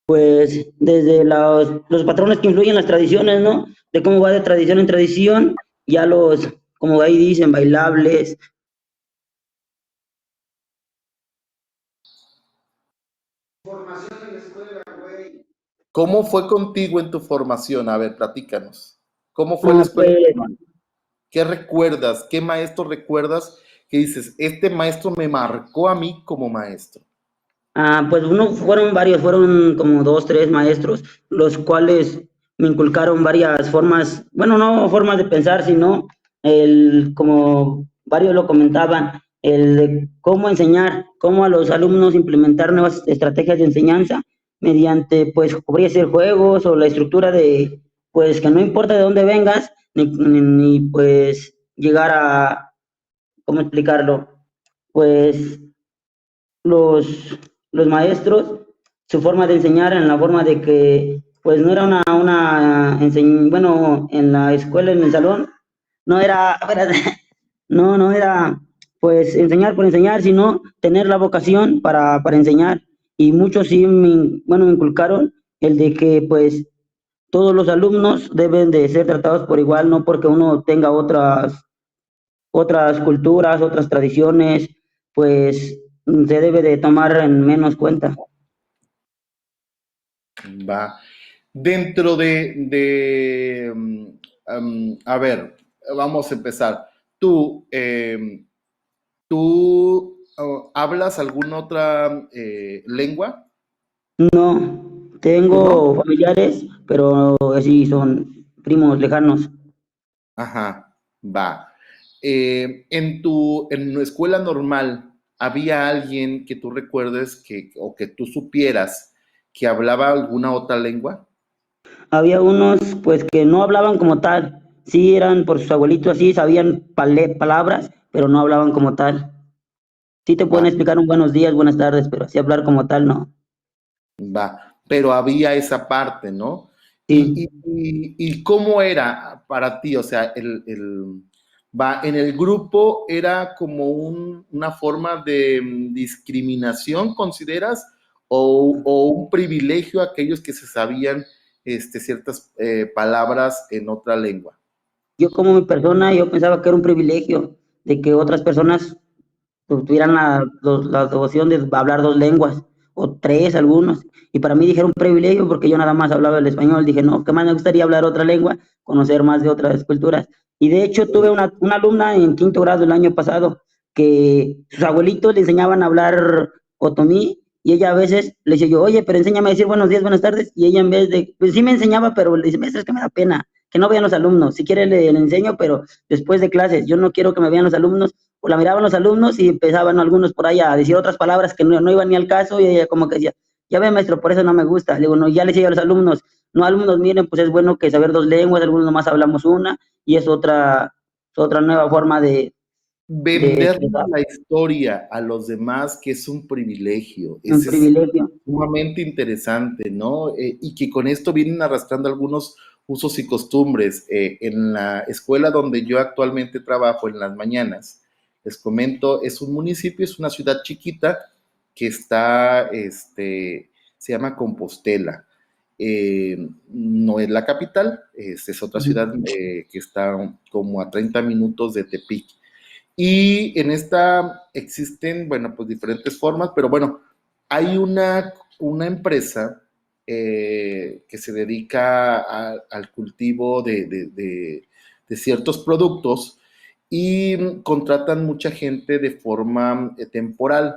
los patrones que influyen las tradiciones, ¿no? De cómo va de tradición en tradición, ya como ahí dicen, bailables. ¿Cómo fue contigo en tu formación? A ver, platícanos. ¿Cómo fue la No, escuela pues, normal? ¿Qué recuerdas? ¿Qué maestro recuerdas que dices, este maestro me marcó a mí como maestro? pues fueron varios, fueron como dos, tres maestros, los cuales me inculcaron varias formas, bueno, no formas de pensar, sino como varios lo comentaban, el de cómo enseñar, cómo a los alumnos implementar nuevas estrategias de enseñanza mediante, pues, podría ser juegos o la estructura de, pues, que no importa de dónde vengas, pues, llegar ¿cómo explicarlo? Pues los maestros, su forma de enseñar en la forma de que, pues no era bueno, en la escuela, en el salón, no era, no era, pues enseñar por enseñar, sino tener la vocación para enseñar. Y muchos sí, me inculcaron el de que, pues, todos los alumnos deben de ser tratados por igual, no porque uno tenga otras culturas, otras tradiciones, pues se debe de tomar en menos cuenta. Va. Dentro a ver, vamos a empezar. ¿Tú hablas alguna otra lengua? No, ¿No? tengo familiares, pero sí son primos lejanos. Ajá, va. En tu escuela normal, ¿había alguien que tú recuerdes o que tú supieras que hablaba alguna otra lengua? Había unos, pues, que no hablaban como tal. Sí eran por sus abuelitos, así sabían palabras, pero no hablaban como tal. Sí te pueden Va, explicar un buenos días, buenas tardes, pero así hablar como tal, no. va. Pero había esa parte, ¿no? ¿Y, Sí. y, y cómo era para ti? O sea, en el grupo era como una forma de discriminación, ¿consideras? O un privilegio a aquellos que se sabían ciertas palabras en otra lengua. Yo como mi persona, yo pensaba que era un privilegio de que otras personas tuvieran la devoción de hablar dos lenguas, o tres algunos. Y para mí dije era un privilegio porque yo nada más hablaba el español. Dije, no, que más me gustaría hablar otra lengua, conocer más de otras culturas. Y de hecho tuve una alumna en quinto grado el año pasado que sus abuelitos le enseñaban a hablar otomí y ella a veces le decía yo, oye, pero enséñame a decir buenos días, buenas tardes. Y ella en vez de, pues sí me enseñaba, pero le dice, maestra, es que me da pena que no vean los alumnos. Si quiere le enseño, pero después de clases. Yo no quiero que me vean los alumnos o la miraban los alumnos y empezaban algunos por ahí a decir otras palabras que no iban ni al caso y ella como que decía, ya ve maestro, por eso no me gusta. Le digo, no, ya le decía a los alumnos, no alumnos, miren, pues es bueno que saber dos lenguas, algunos nomás hablamos una y es otra nueva forma de Venderle expresar la historia a los demás, que es un privilegio, un ese es privilegio. sumamente interesante, ¿no? Y que con esto vienen arrastrando algunos usos y costumbres. En la escuela donde yo actualmente trabajo en las mañanas, les comento, es un municipio, es una ciudad chiquita que está, se llama Compostela. no es la capital, es otra ciudad que está como a 30 minutos de Tepic. Y en esta existen, bueno, pues diferentes formas, pero bueno, hay una empresa que se dedica al cultivo de ciertos productos y contratan mucha gente de forma temporal.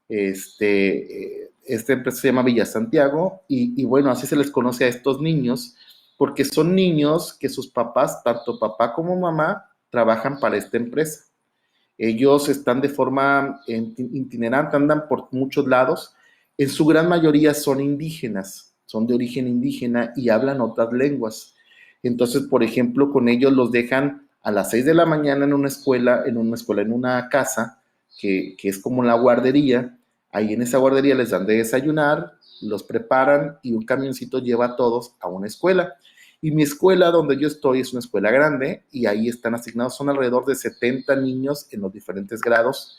Esta empresa se llama Villa Santiago y bueno, así se les conoce a estos niños porque son niños que sus papás, tanto papá como mamá, trabajan para esta empresa. Ellos están de forma itinerante, andan por muchos lados. En su gran mayoría son indígenas, son de origen indígena y hablan otras lenguas. Entonces, por ejemplo, con ellos los dejan a las 6 de la mañana en una casa, que es como la guardería. Ahí en esa guardería les dan de desayunar, los preparan y un camioncito lleva a todos a una escuela. Y mi escuela donde yo estoy es una escuela grande y ahí están asignados, son alrededor de 70 niños en los diferentes grados.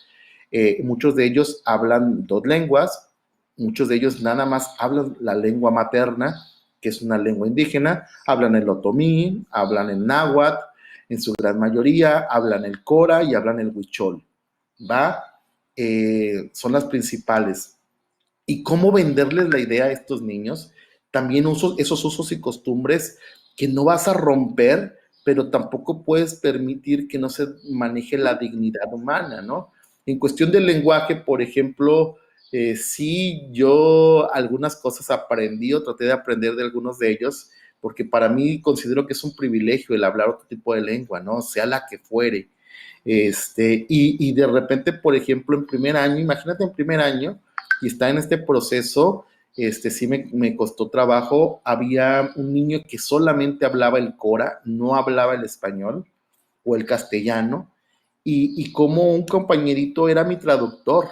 Muchos de ellos hablan dos lenguas, muchos de ellos nada más hablan la lengua materna, que es una lengua indígena, hablan el otomí, hablan el náhuatl, en su gran mayoría hablan el cora y hablan el huichol, ¿va? Son las principales. ¿Y cómo venderles la idea a estos niños? También esos usos y costumbres que no vas a romper, pero tampoco puedes permitir que no se maneje la dignidad humana, ¿no? En cuestión del lenguaje, por ejemplo, sí, yo algunas cosas aprendí o traté de aprender de algunos de ellos, porque para mí considero que es un privilegio el hablar otro tipo de lengua, ¿no? Sea la que fuere. Y de repente, por ejemplo, en primer año, imagínate en primer año, y está en este proceso, sí me costó trabajo. Había un niño que solamente hablaba el cora, no hablaba el español o el castellano, y como un compañerito era mi traductor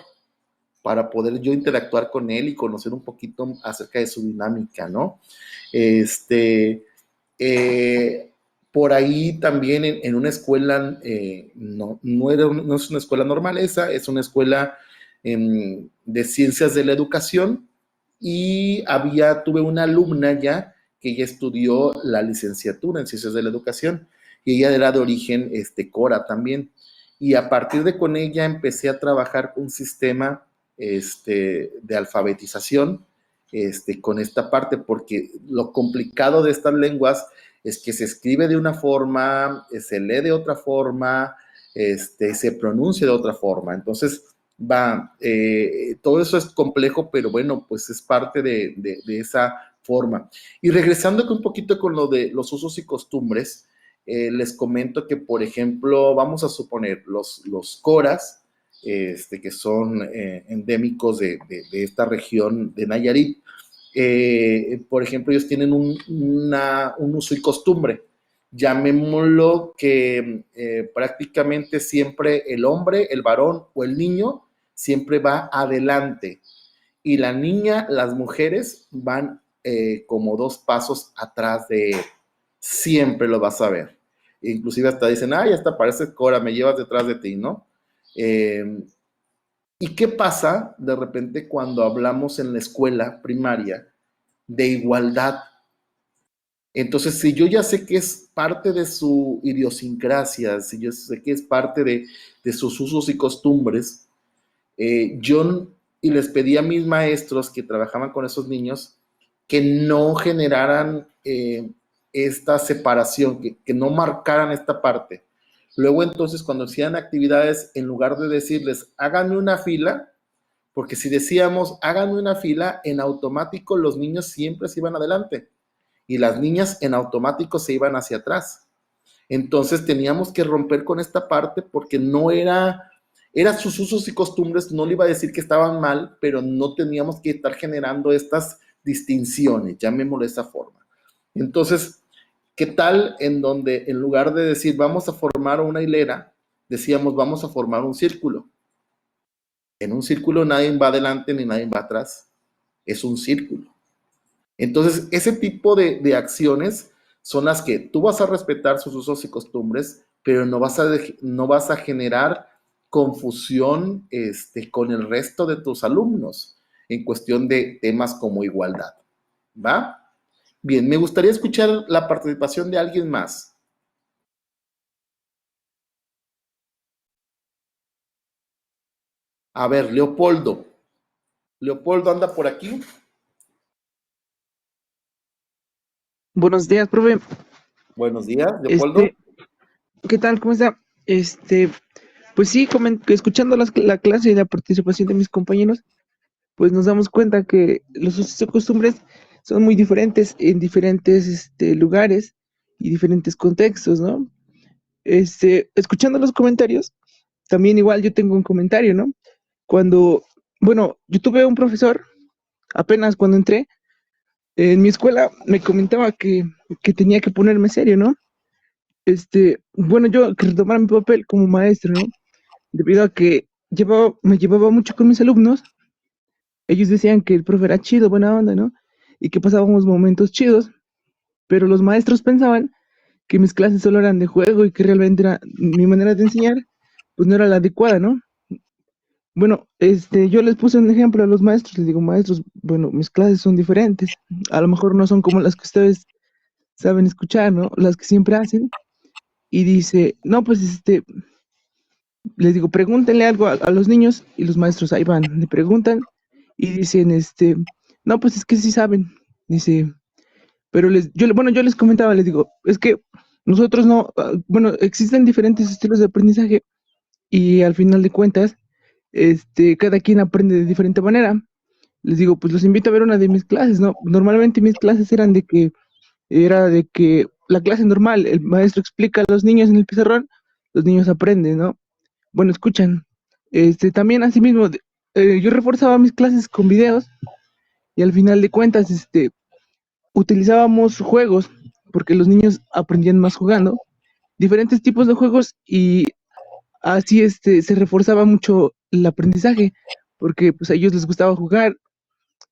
para poder yo interactuar con él y conocer un poquito acerca de su dinámica, ¿no? Este, eh, por ahí también en una escuela, no es una escuela normal esa, es una escuela de ciencias de la educación y tuve una alumna ya que ella estudió la licenciatura en ciencias de la educación y ella era de origen cora también. Y a partir de con ella empecé a trabajar con un sistema de alfabetización con esta parte, porque lo complicado de estas lenguas es que se escribe de una forma, se lee de otra forma, se pronuncia de otra forma. Entonces, todo eso es complejo, pero bueno, pues es parte de esa forma. Y regresando un poquito con lo de los usos y costumbres, les comento que, por ejemplo, vamos a suponer los coras, que son endémicos de esta región de Nayarit. Por ejemplo, ellos tienen un uso y costumbre, llamémoslo que prácticamente siempre el hombre, el varón o el niño siempre va adelante y la niña, las mujeres van como 2 pasos atrás de él. Siempre lo vas a ver. Inclusive hasta dicen, ya hasta parece Cora, me llevas detrás de ti, ¿no? ¿Y qué pasa de repente cuando hablamos en la escuela primaria de igualdad? Entonces, si yo ya sé que es parte de su idiosincrasia, si yo sé que es parte de sus usos y costumbres, y les pedí a mis maestros que trabajaban con esos niños que no generaran esta separación, que no marcaran esta parte. Luego entonces cuando hacían actividades, en lugar de decirles, háganme una fila, porque si decíamos, háganme una fila, en automático los niños siempre se iban adelante y las niñas en automático se iban hacia atrás. Entonces teníamos que romper con esta parte porque no eran sus usos y costumbres, no le iba a decir que estaban mal, pero no teníamos que estar generando estas distinciones, llamémoslo de esa forma. Entonces, ¿qué tal en donde en lugar de decir vamos a formar una hilera, decíamos vamos a formar un círculo? En un círculo nadie va adelante ni nadie va atrás, es un círculo. Entonces, ese tipo de acciones son las que tú vas a respetar sus usos y costumbres, pero no vas a generar confusión con el resto de tus alumnos en cuestión de temas como igualdad, ¿va? Bien, me gustaría escuchar la participación de alguien más. A ver, Leopoldo. Leopoldo anda por aquí. Buenos días, profe. Buenos días, Leopoldo. Este, ¿Qué tal? ¿Cómo está? Pues sí, escuchando la clase y la participación de mis compañeros, pues nos damos cuenta que los usos y costumbres son muy diferentes en diferentes lugares y diferentes contextos, ¿no? Escuchando los comentarios, también igual yo tengo un comentario, ¿no? Cuando, bueno, yo tuve un profesor, apenas cuando entré, en mi escuela me comentaba que tenía que ponerme serio, ¿no? Bueno, yo que retomara mi papel como maestro, ¿no? Debido a que me llevaba mucho con mis alumnos, ellos decían que el profe era chido, buena onda, ¿no? Y que pasábamos momentos chidos, pero los maestros pensaban que mis clases solo eran de juego y que realmente mi manera de enseñar, pues no era la adecuada, ¿no? Bueno, yo les puse un ejemplo a los maestros, les digo, maestros, bueno, mis clases son diferentes, a lo mejor no son como las que ustedes saben escuchar, ¿no? Las que siempre hacen, y dice, no, pues les digo, pregúntenle algo a los niños y los maestros ahí van, le preguntan y dicen, no, pues es que sí saben. Dice, pero bueno, yo les comentaba, les digo, es que nosotros no, bueno, existen diferentes estilos de aprendizaje y al final de cuentas, cada quien aprende de diferente manera. Les digo, pues los invito a ver una de mis clases, ¿no? Normalmente mis clases era de que la clase normal, el maestro explica a los niños en el pizarrón, los niños aprenden, ¿no? Bueno, escuchan. También asimismo, yo reforzaba mis clases con videos y al final de cuentas, utilizábamos juegos porque los niños aprendían más jugando, diferentes tipos de juegos y así, se reforzaba mucho el aprendizaje porque pues a ellos les gustaba jugar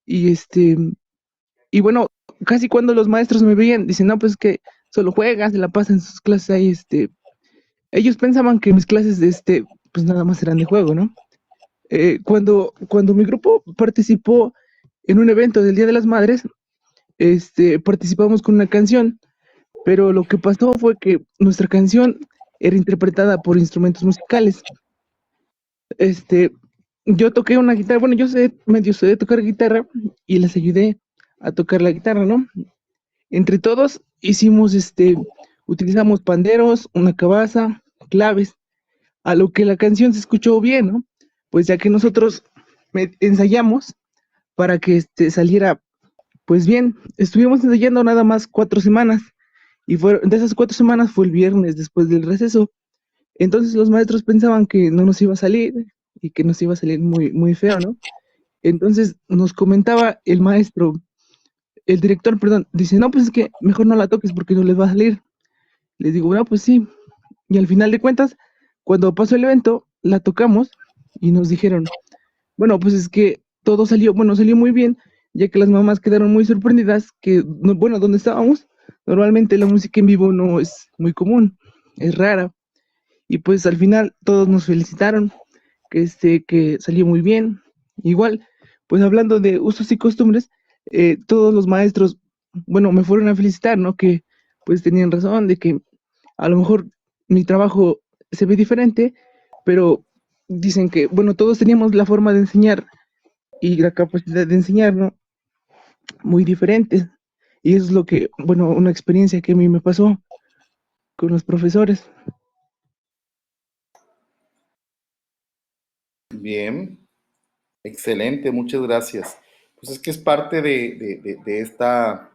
y y bueno, casi cuando los maestros me veían, dicen, no, pues que solo juegas, se la pasan sus clases ahí, ellos pensaban que mis clases, pues nada más eran de juego, ¿no? Cuando mi grupo participó en un evento del Día de las Madres, participamos con una canción, pero lo que pasó fue que nuestra canción era interpretada por instrumentos musicales. Este, yo toqué una guitarra, bueno, medio sé tocar guitarra y les ayudé a tocar la guitarra, ¿no? Entre todos utilizamos panderos, una cabaza, claves, a lo que la canción se escuchó bien, ¿no? Pues ya que nosotros ensayamos para que saliera pues bien. Estuvimos ensayando nada más 4 semanas y de esas 4 semanas fue el viernes después del receso. Entonces los maestros pensaban que no nos iba a salir y que nos iba a salir muy, muy feo, ¿no? Entonces nos comentaba el maestro, el director, perdón, dice, no, pues es que mejor no la toques porque no les va a salir. Les digo, bueno, pues sí. Y al final de cuentas, cuando pasó el evento, la tocamos y nos dijeron, bueno, pues es que todo salió, bueno, salió muy bien, ya que las mamás quedaron muy sorprendidas que, bueno, donde estábamos, normalmente la música en vivo no es muy común, es rara. Y pues al final todos nos felicitaron, que salió muy bien. Igual, pues hablando de usos y costumbres, todos los maestros, bueno, me fueron a felicitar, ¿no? Que pues tenían razón de que a lo mejor mi trabajo se ve diferente, pero dicen que, bueno, todos teníamos la forma de enseñar y la capacidad de enseñar, ¿no? Muy diferentes. Y eso es lo que, bueno, una experiencia que a mí me pasó con los profesores. Bien, excelente, muchas gracias. Pues es que es parte de esta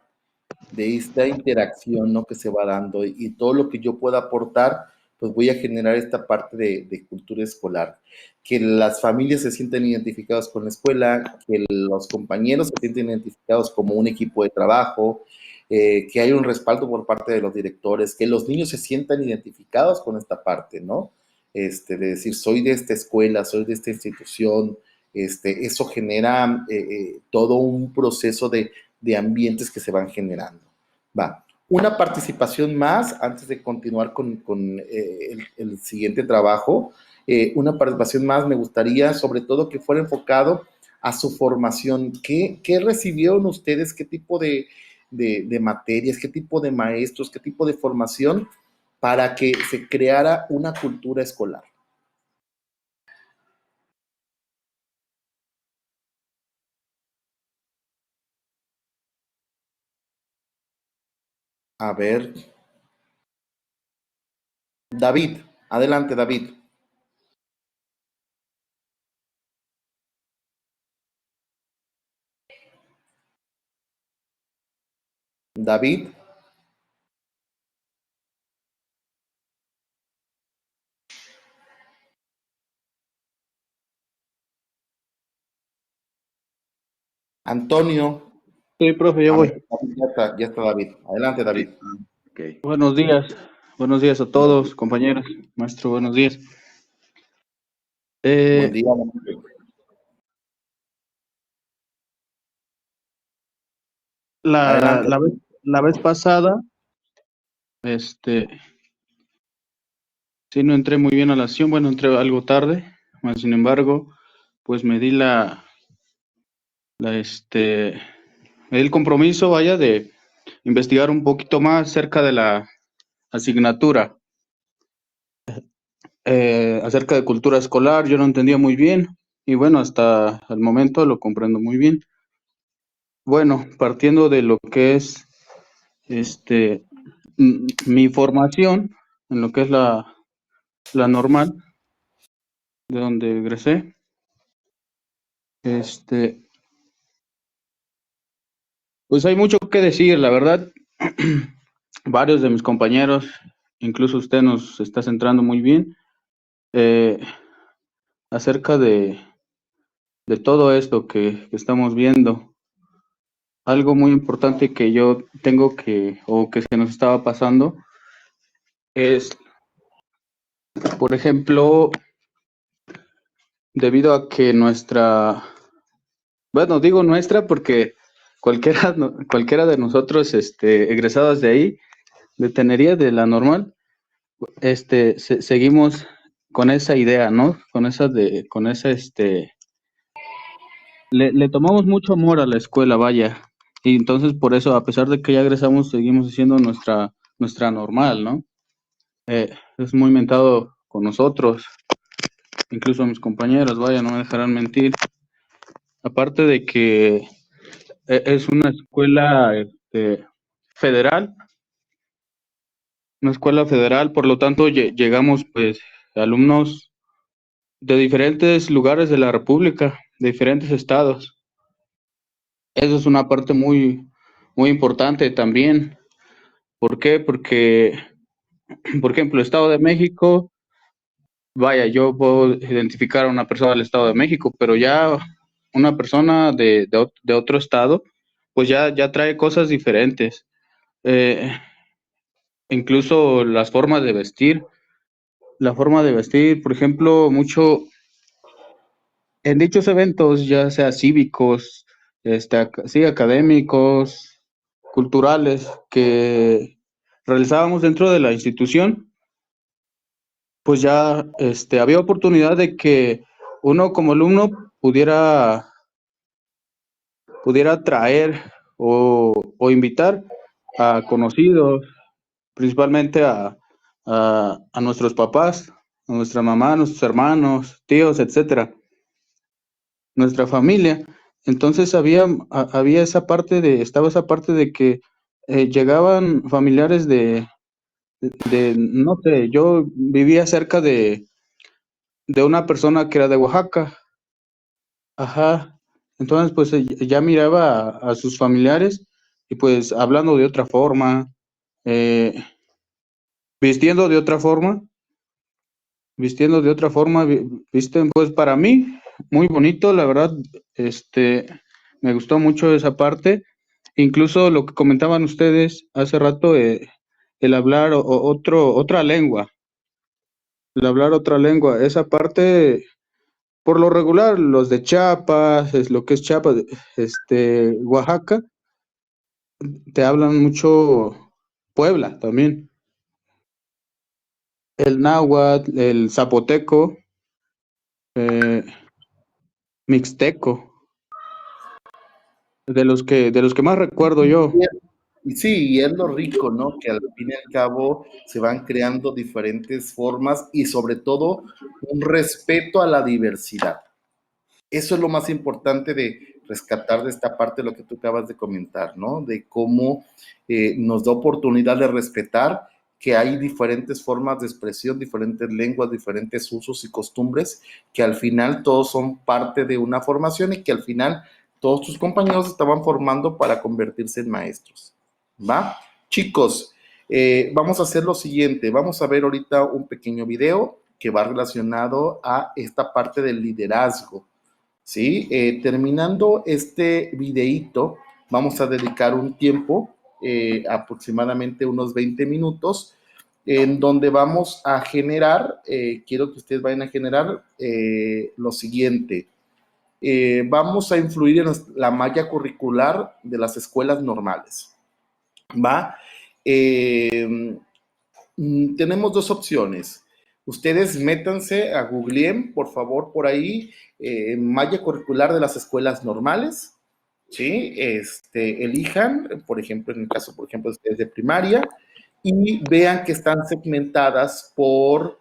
interacción, ¿no? Que se va dando y todo lo que yo pueda aportar, pues voy a generar esta parte de cultura escolar. Que las familias se sientan identificadas con la escuela, que los compañeros se sienten identificados como un equipo de trabajo, que hay un respaldo por parte de los directores, que los niños se sientan identificados con esta parte, ¿no? De decir, soy de esta escuela, soy de esta institución, eso genera todo un proceso de ambientes que se van generando. Va. Una participación más antes de continuar con el siguiente trabajo. Una participación más me gustaría, sobre todo, que fuera enfocado a su formación. ¿Qué recibieron ustedes? ¿Qué tipo de materias, qué tipo de maestros, qué tipo de formación para que se creara una cultura escolar? A ver, David, adelante, David. David, Antonio. Sí, profe, ya A ver, voy. ya está David. Adelante, David. Ok. Buenos días a todos, compañeros, maestro, buenos días. Buen Eh, día. la, Adelante. la vez, la vez pasada, este, sí no entré muy bien a la sesión, bueno, entré algo tarde, mas sin embargo, pues me di el compromiso, vaya, de investigar un poquito más acerca de la asignatura, acerca de cultura escolar. Yo no entendía muy bien, y bueno, hasta el momento lo comprendo muy bien. Bueno, partiendo de lo que es este mi formación en lo que es la normal, de donde egresé, este, pues hay mucho que decir, la verdad. Varios de mis compañeros, incluso usted nos está centrando muy bien eh, acerca de todo esto que estamos viendo. Algo muy importante que yo tengo o que se nos estaba pasando, es, por ejemplo, debido a que bueno, digo nuestra porque cualquiera de nosotros, egresados de ahí, de Tenería, de la normal, seguimos con esa idea, ¿no? Con esa, le tomamos mucho amor a la escuela, vaya. Y entonces por eso, a pesar de que ya egresamos, seguimos haciendo nuestra normal, ¿no? Es muy mentado con nosotros, incluso mis compañeros, vaya, no me dejarán mentir. Aparte de que es federal, una escuela federal, por lo tanto llegamos pues alumnos de diferentes lugares de la República, de diferentes estados. Eso es una parte muy importante también. ¿Por qué? Porque, por ejemplo, Estado de México, vaya, yo puedo identificar a una persona del Estado de México, pero ya una persona de otro estado, pues ya trae cosas diferentes. Eh, Incluso las formas de vestir. La forma de vestir, por ejemplo, mucho en dichos eventos, ya sea cívicos, sí, académicos, culturales, que realizábamos dentro de la institución, pues ya había oportunidad de que uno como alumno pudiera traer o invitar a conocidos, principalmente a nuestros papás, a nuestra mamá, a nuestros hermanos, tíos, etcétera, nuestra familia. Entonces había estaba esa parte de que llegaban familiares no sé, yo vivía cerca de una persona que era de Oaxaca, ajá. Entonces pues ya miraba a sus familiares y pues hablando de otra forma, eh, vistiendo de otra forma, visten pues para mí muy bonito, la verdad. Me gustó mucho esa parte, incluso lo que comentaban ustedes hace rato, el hablar otra lengua, esa parte, por lo regular, los de Chiapas, es lo que es Chiapas, Oaxaca, te hablan mucho. Puebla también, el náhuatl, el zapoteco, eh, mixteco, de los que más recuerdo yo. Y sí, y es lo rico, ¿no? Que al fin y al cabo se van creando diferentes formas y sobre todo un respeto a la diversidad. Eso es lo más importante de rescatar de esta parte, lo que tú acabas de comentar, ¿no? De cómo nos da oportunidad de respetar que hay diferentes formas de expresión, diferentes lenguas, diferentes usos y costumbres, que al final todos son parte de una formación y que al final todos tus compañeros estaban formando para convertirse en maestros, ¿va? Chicos, vamos a hacer lo siguiente, vamos a ver ahorita un pequeño video que va relacionado a esta parte del liderazgo. ¿Sí? Terminando este videíto, vamos a dedicar un tiempo, aproximadamente unos 20 minutos, en donde vamos a generar, quiero que ustedes vayan a generar lo siguiente. Vamos a influir en la malla curricular de las escuelas normales, ¿va? Tenemos dos opciones. Ustedes métanse a Googleen, por favor, por ahí, malla curricular de las escuelas normales, ¿sí? Elijan, por ejemplo, en el caso, por ejemplo, de ustedes de primaria, y vean que están segmentadas por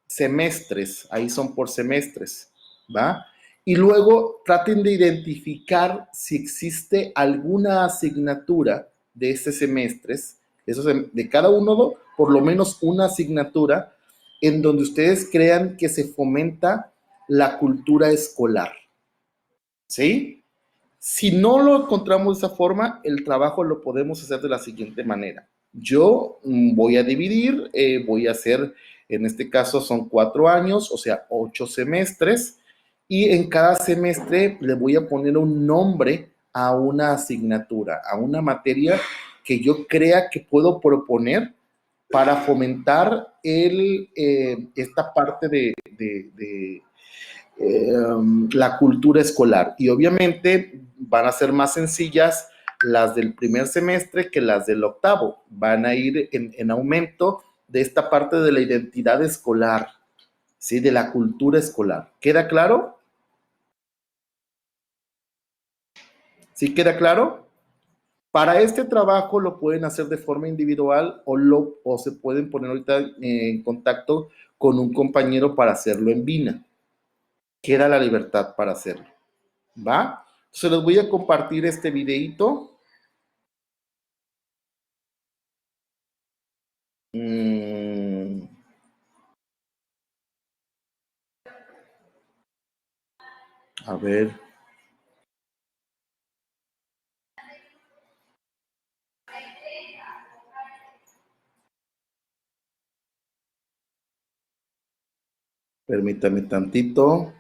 semestres, ahí son por semestres, ¿va? Y luego traten de identificar si existe alguna asignatura de ese semestre, de cada uno, por lo menos una asignatura en donde ustedes crean que se fomenta la cultura escolar, ¿sí? Si no lo encontramos de esa forma, el trabajo lo podemos hacer de la siguiente manera. Yo voy a dividir, voy a hacer, en este caso son 4 años, o sea, 8 semestres, y en cada semestre le voy a poner un nombre a una asignatura, a una materia que yo crea que puedo proponer para fomentar esta parte la cultura escolar. Y obviamente van a ser más sencillas las del primer semestre que las del octavo. Van a ir en aumento de esta parte de la identidad escolar, ¿sí? De la cultura escolar. ¿Queda claro? ¿Sí queda claro? Para este trabajo lo pueden hacer de forma individual o se pueden poner ahorita en contacto con un compañero para hacerlo en Vina. Queda la libertad para hacerlo. ¿Va? Se los voy a compartir este videito. A ver. Permítame tantito.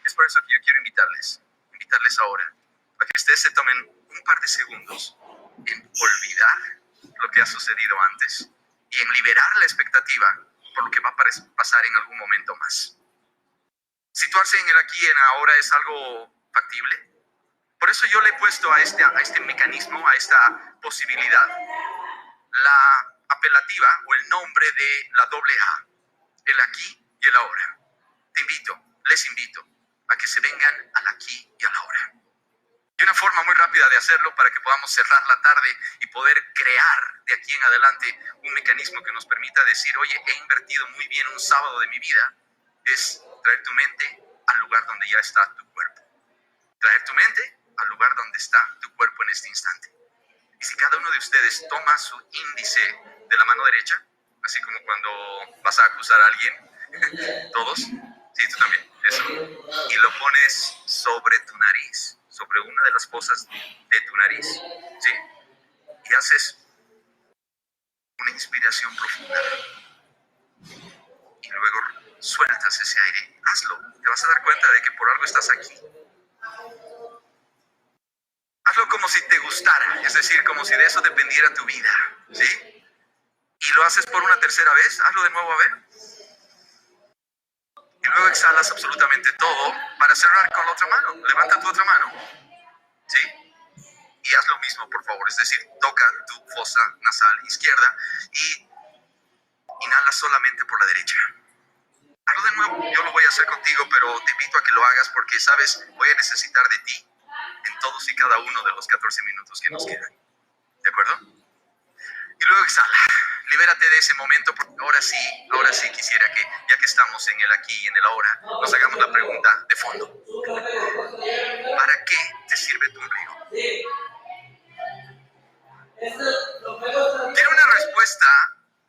Es por eso que yo quiero invitarles ahora, a que ustedes se tomen un par de segundos en olvidar lo que ha sucedido antes y en liberar la expectativa por lo que va a pasar en algún momento más. Situarse en el aquí y en ahora es algo factible. Por eso yo le he puesto a este mecanismo, a esta posibilidad, la apelativa o el nombre de la doble A, el aquí y el ahora. Les invito a que se vengan al aquí y a la hora. Y una forma muy rápida de hacerlo para que podamos cerrar la tarde y poder crear de aquí en adelante un mecanismo que nos permita decir, oye, he invertido muy bien un sábado de mi vida, es traer tu mente al lugar donde ya está tu cuerpo. Traer tu mente al lugar donde está tu cuerpo en este instante. Y si cada uno de ustedes toma su índice de la mano derecha, así como cuando vas a acusar a alguien, todos, sí, tú también, eso, y lo pones sobre tu nariz, sobre una de las fosas de tu nariz, ¿sí? Y haces una inspiración profunda y luego sueltas ese aire. Hazlo, te vas a dar cuenta de que por algo estás aquí. Hazlo como si te gustara, es decir, como si de eso dependiera tu vida, ¿sí? Y lo haces por una tercera vez, hazlo de nuevo a ver. Y luego exhalas absolutamente todo para cerrar con la otra mano. Levanta tu otra mano. ¿Sí? Y haz lo mismo, por favor. Es decir, toca tu fosa nasal izquierda y inhala solamente por la derecha. Hazlo de nuevo. Yo lo voy a hacer contigo, pero te invito a que lo hagas porque, sabes, voy a necesitar de ti en todos y cada uno de los 14 minutos que nos quedan. ¿De acuerdo? Y luego exhala. Libérate de ese momento, porque ahora sí quisiera que, ya que estamos en el aquí y en el ahora, nos hagamos la pregunta de fondo. ¿Para qué te sirve tu ombligo? Tiene una respuesta,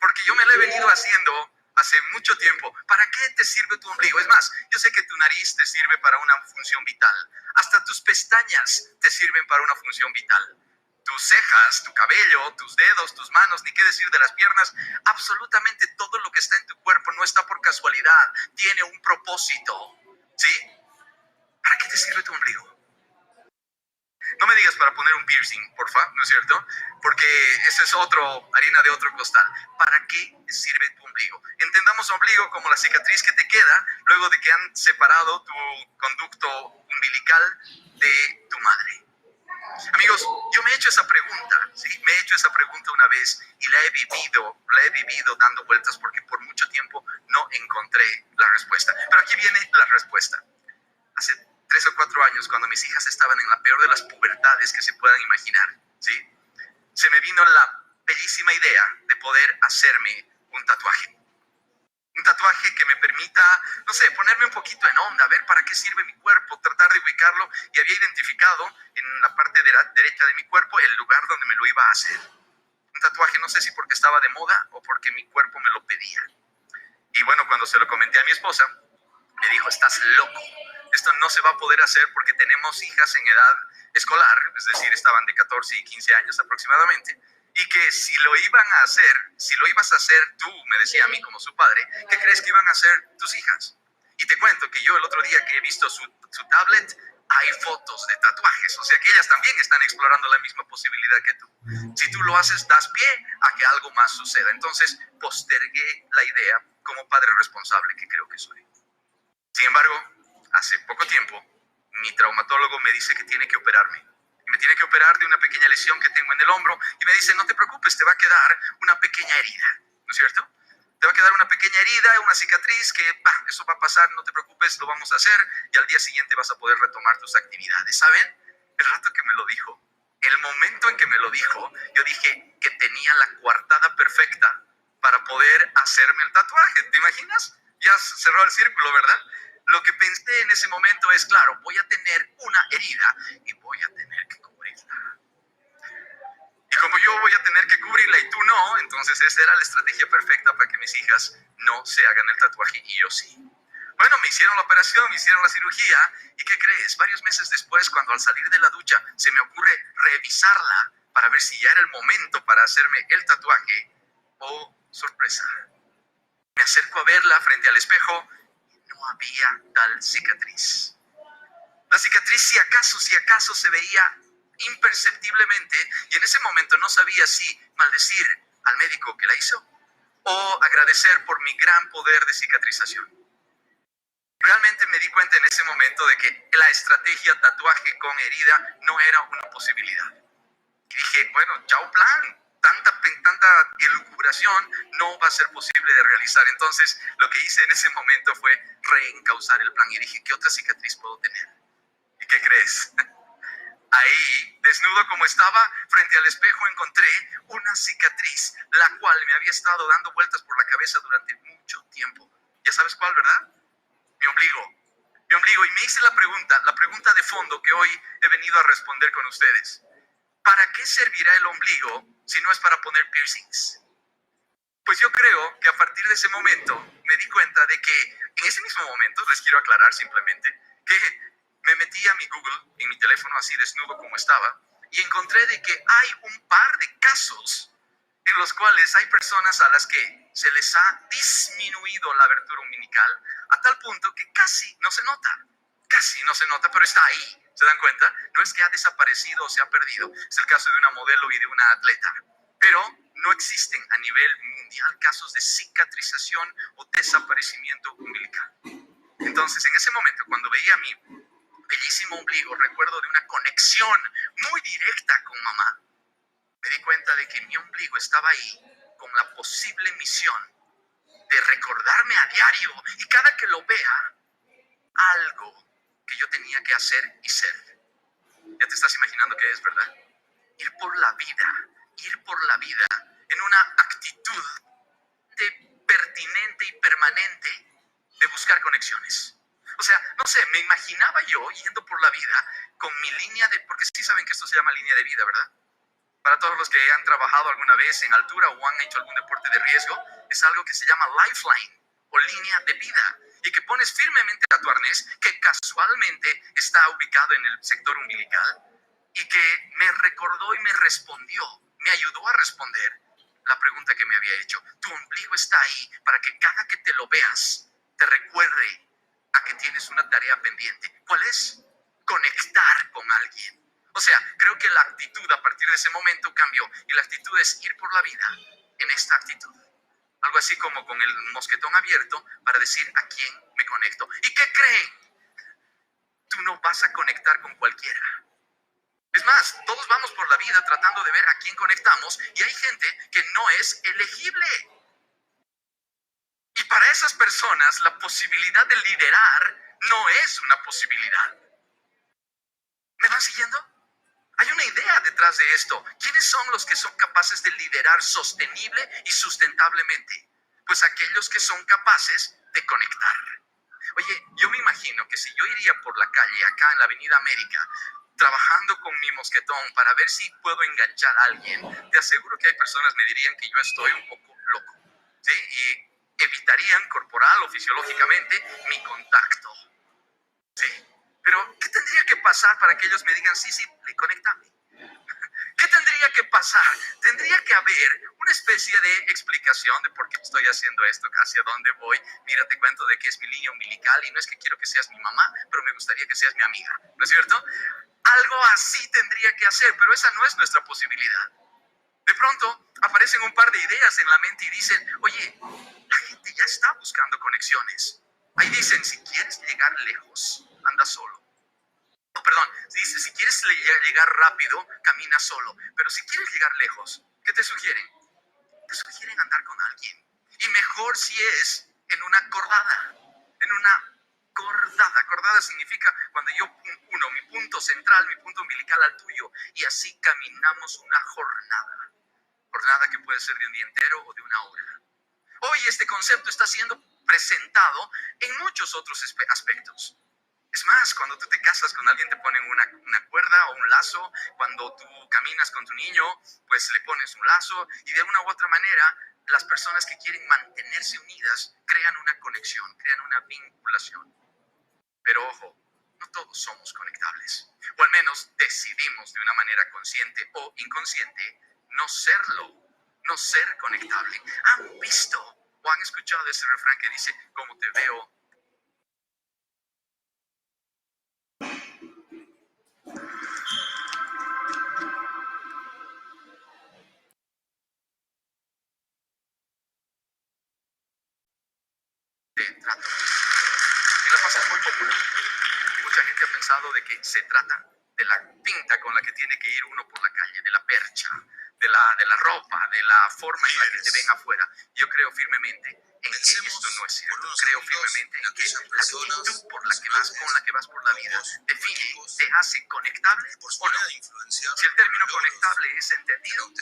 porque yo me la he venido haciendo hace mucho tiempo. ¿Para qué te sirve tu ombligo? Es más, yo sé que tu nariz te sirve para una función vital. Hasta tus pestañas te sirven para una función vital. Tus cejas, tu cabello, tus dedos, tus manos, ni qué decir de las piernas, absolutamente todo lo que está en tu cuerpo no está por casualidad, tiene un propósito, ¿sí? ¿Para qué te sirve tu ombligo? No me digas para poner un piercing, porfa, ¿no es cierto? Porque ese es harina de otro costal. ¿Para qué te sirve tu ombligo? Entendamos ombligo como la cicatriz que te queda luego de que han separado tu conducto umbilical de tu madre. Amigos, yo me he hecho esa pregunta, ¿sí? Me he hecho esa pregunta una vez y la he vivido dando vueltas porque por mucho tiempo no encontré la respuesta. Pero aquí viene la respuesta. Hace 3 o 4 años, cuando mis hijas estaban en la peor de las pubertades que se puedan imaginar, ¿sí? Se me vino la bellísima idea de poder hacerme un tatuaje. Un tatuaje que me permita, no sé, ponerme un poquito en onda, ver para qué sirve mi cuerpo, tratar de ubicarlo, y había identificado en la parte derecha de mi cuerpo el lugar donde me lo iba a hacer. Un tatuaje, no sé si porque estaba de moda o porque mi cuerpo me lo pedía. Y bueno, cuando se lo comenté a mi esposa, me dijo, estás loco, esto no se va a poder hacer porque tenemos hijas en edad escolar, es decir, estaban de 14 y 15 años aproximadamente, y que si lo ibas a hacer tú, me decía a mí como su padre, ¿qué crees que iban a hacer tus hijas? Y te cuento que yo el otro día que he visto su tablet, hay fotos de tatuajes, o sea que ellas también están explorando la misma posibilidad que tú. Si tú lo haces, das pie a que algo más suceda. Entonces postergué la idea como padre responsable que creo que soy. Sin embargo, hace poco tiempo, mi traumatólogo me dice que tiene que operarme. Y me tiene que operar de una pequeña lesión que tengo en el hombro. Y me dice, no te preocupes, te va a quedar una pequeña herida. ¿No es cierto? Te va a quedar una pequeña herida, una cicatriz que, eso va a pasar, no te preocupes, lo vamos a hacer. Y al día siguiente vas a poder retomar tus actividades. ¿Saben? El rato que me lo dijo, el momento en que me lo dijo, yo dije que tenía la coartada perfecta para poder hacerme el tatuaje. ¿Te imaginas? Ya cerró el círculo, ¿verdad? Lo que pensé en ese momento es, claro, voy a tener una herida y voy a tener que cubrirla. Y como yo voy a tener que cubrirla y tú no, entonces esa era la estrategia perfecta para que mis hijas no se hagan el tatuaje y yo sí. Bueno, me hicieron la operación, me hicieron la cirugía, ¿y qué crees? Varios meses después, cuando al salir de la ducha se me ocurre revisarla para ver si ya era el momento para hacerme el tatuaje. ¡Oh, sorpresa! Me acerco a verla frente al espejo y no había tal cicatriz. La cicatriz, si acaso se veía imperceptiblemente, y en ese momento no sabía si maldecir al médico que la hizo o agradecer por mi gran poder de cicatrización. Realmente me di cuenta en ese momento de que la estrategia tatuaje con herida no era una posibilidad. Y dije, bueno, chao plan, tanta elucubración no va a ser posible de realizar. Entonces, lo que hice en ese momento fue reencauzar el plan y dije, ¿qué otra cicatriz puedo tener? ¿Y qué crees? Ahí, desnudo como estaba, frente al espejo encontré una cicatriz, la cual me había estado dando vueltas por la cabeza durante mucho tiempo. ¿Ya sabes cuál, verdad? Mi ombligo. Mi ombligo. Y me hice la pregunta de fondo que hoy he venido a responder con ustedes. ¿Para qué servirá el ombligo si no es para poner piercings? Pues yo creo que a partir de ese momento me di cuenta de que en ese mismo momento, les quiero aclarar simplemente, que me metí a mi Google en mi teléfono así desnudo como estaba y encontré de que hay un par de casos en los cuales hay personas a las que se les ha disminuido la abertura umbilical a tal punto que casi no se nota, pero está ahí. ¿Se dan cuenta? No es que ha desaparecido o se ha perdido. Es el caso de una modelo y de una atleta. Pero no existen a nivel mundial casos de cicatrización o desaparecimiento umbilical. Entonces, en ese momento, cuando veía mi bellísimo ombligo, recuerdo de una conexión muy directa con mamá. Me di cuenta de que mi ombligo estaba ahí con la posible misión de recordarme a diario y cada que lo vea, algo que yo tenía que hacer y ser. Ya te estás imaginando qué es, ¿verdad? Ir por la vida en una actitud de pertinente y permanente de buscar conexiones. O sea, no sé, me imaginaba yo yendo por la vida con mi línea de, porque sí saben que esto se llama línea de vida, ¿verdad? Para todos los que han trabajado alguna vez en altura o han hecho algún deporte de riesgo, es algo que se llama lifeline o línea de vida y que pones firmemente a tu arnés, que casualmente está ubicado en el sector umbilical y que me recordó y me respondió, me ayudó a responder la pregunta que me había hecho. Tu ombligo está ahí para que cada que te lo veas te recuerde a que tienes una tarea pendiente. ¿Cuál es? Conectar con alguien. O sea, creo que la actitud a partir de ese momento cambió y la actitud es ir por la vida en esta actitud. Algo así como con el mosquetón abierto para decir a quién me conecto. ¿Y qué creen? Tú no vas a conectar con cualquiera. Es más, todos vamos por la vida tratando de ver a quién conectamos y hay gente que no es elegible. Y para esas personas la posibilidad de liderar no es una posibilidad. ¿Me van siguiendo? Hay una idea detrás de esto. ¿Quiénes son los que son capaces de liderar sostenible y sustentablemente? Pues aquellos que son capaces de conectar. Oye, yo me imagino que si yo iría por la calle acá en la Avenida América, trabajando con mi mosquetón para ver si puedo enganchar a alguien, te aseguro que hay personas que me dirían que yo estoy un poco loco, ¿sí? Y evitarían corporal o fisiológicamente mi contacto, ¿sí? Pero, ¿qué tendría que pasar para que ellos me digan, sí, le conéctame? ¿Qué tendría que pasar? Tendría que haber una especie de explicación de por qué estoy haciendo esto, hacia dónde voy. Mira, te cuento de que es mi línea umbilical y no es que quiero que seas mi mamá, pero me gustaría que seas mi amiga, ¿no es cierto? Algo así tendría que hacer, pero esa no es nuestra posibilidad. De pronto aparecen un par de ideas en la mente y dicen, oye, la gente ya está buscando conexiones. Ahí dicen, si quieres llegar lejos, anda solo. No, perdón, dice, si quieres llegar rápido, camina solo. Pero si quieres llegar lejos, ¿qué te sugieren? Te sugieren andar con alguien. Y mejor si es en una cordada. En una cordada. Cordada significa cuando yo uno mi punto central, mi punto umbilical al tuyo, y así caminamos una jornada. Jornada que puede ser de un día entero o de una hora. Hoy este concepto está siendo presentado en muchos otros aspectos. Es más, cuando tú te casas con alguien te ponen una cuerda o un lazo. Cuando tú caminas con tu niño, pues le pones un lazo. Y de una u otra manera, las personas que quieren mantenerse unidas crean una conexión, crean una vinculación. Pero ojo, no todos somos conectables. O al menos decidimos de una manera consciente o inconsciente no serlo, no ser conectable. ¿Han visto o han escuchado ese refrán que dice, como te veo, te trato? En La Paz es muy popular y mucha gente ha pensado de que se trata de la pinta con la que tiene que ir uno por la calle, de la percha, de la ropa, de la forma en la que te ven afuera. Yo creo firmemente en que esto no es cierto. Creo firmemente en que la actitud por la que vas, con la que vas por la vida, define, te hace conectable o no. Si el término conectable es entendido,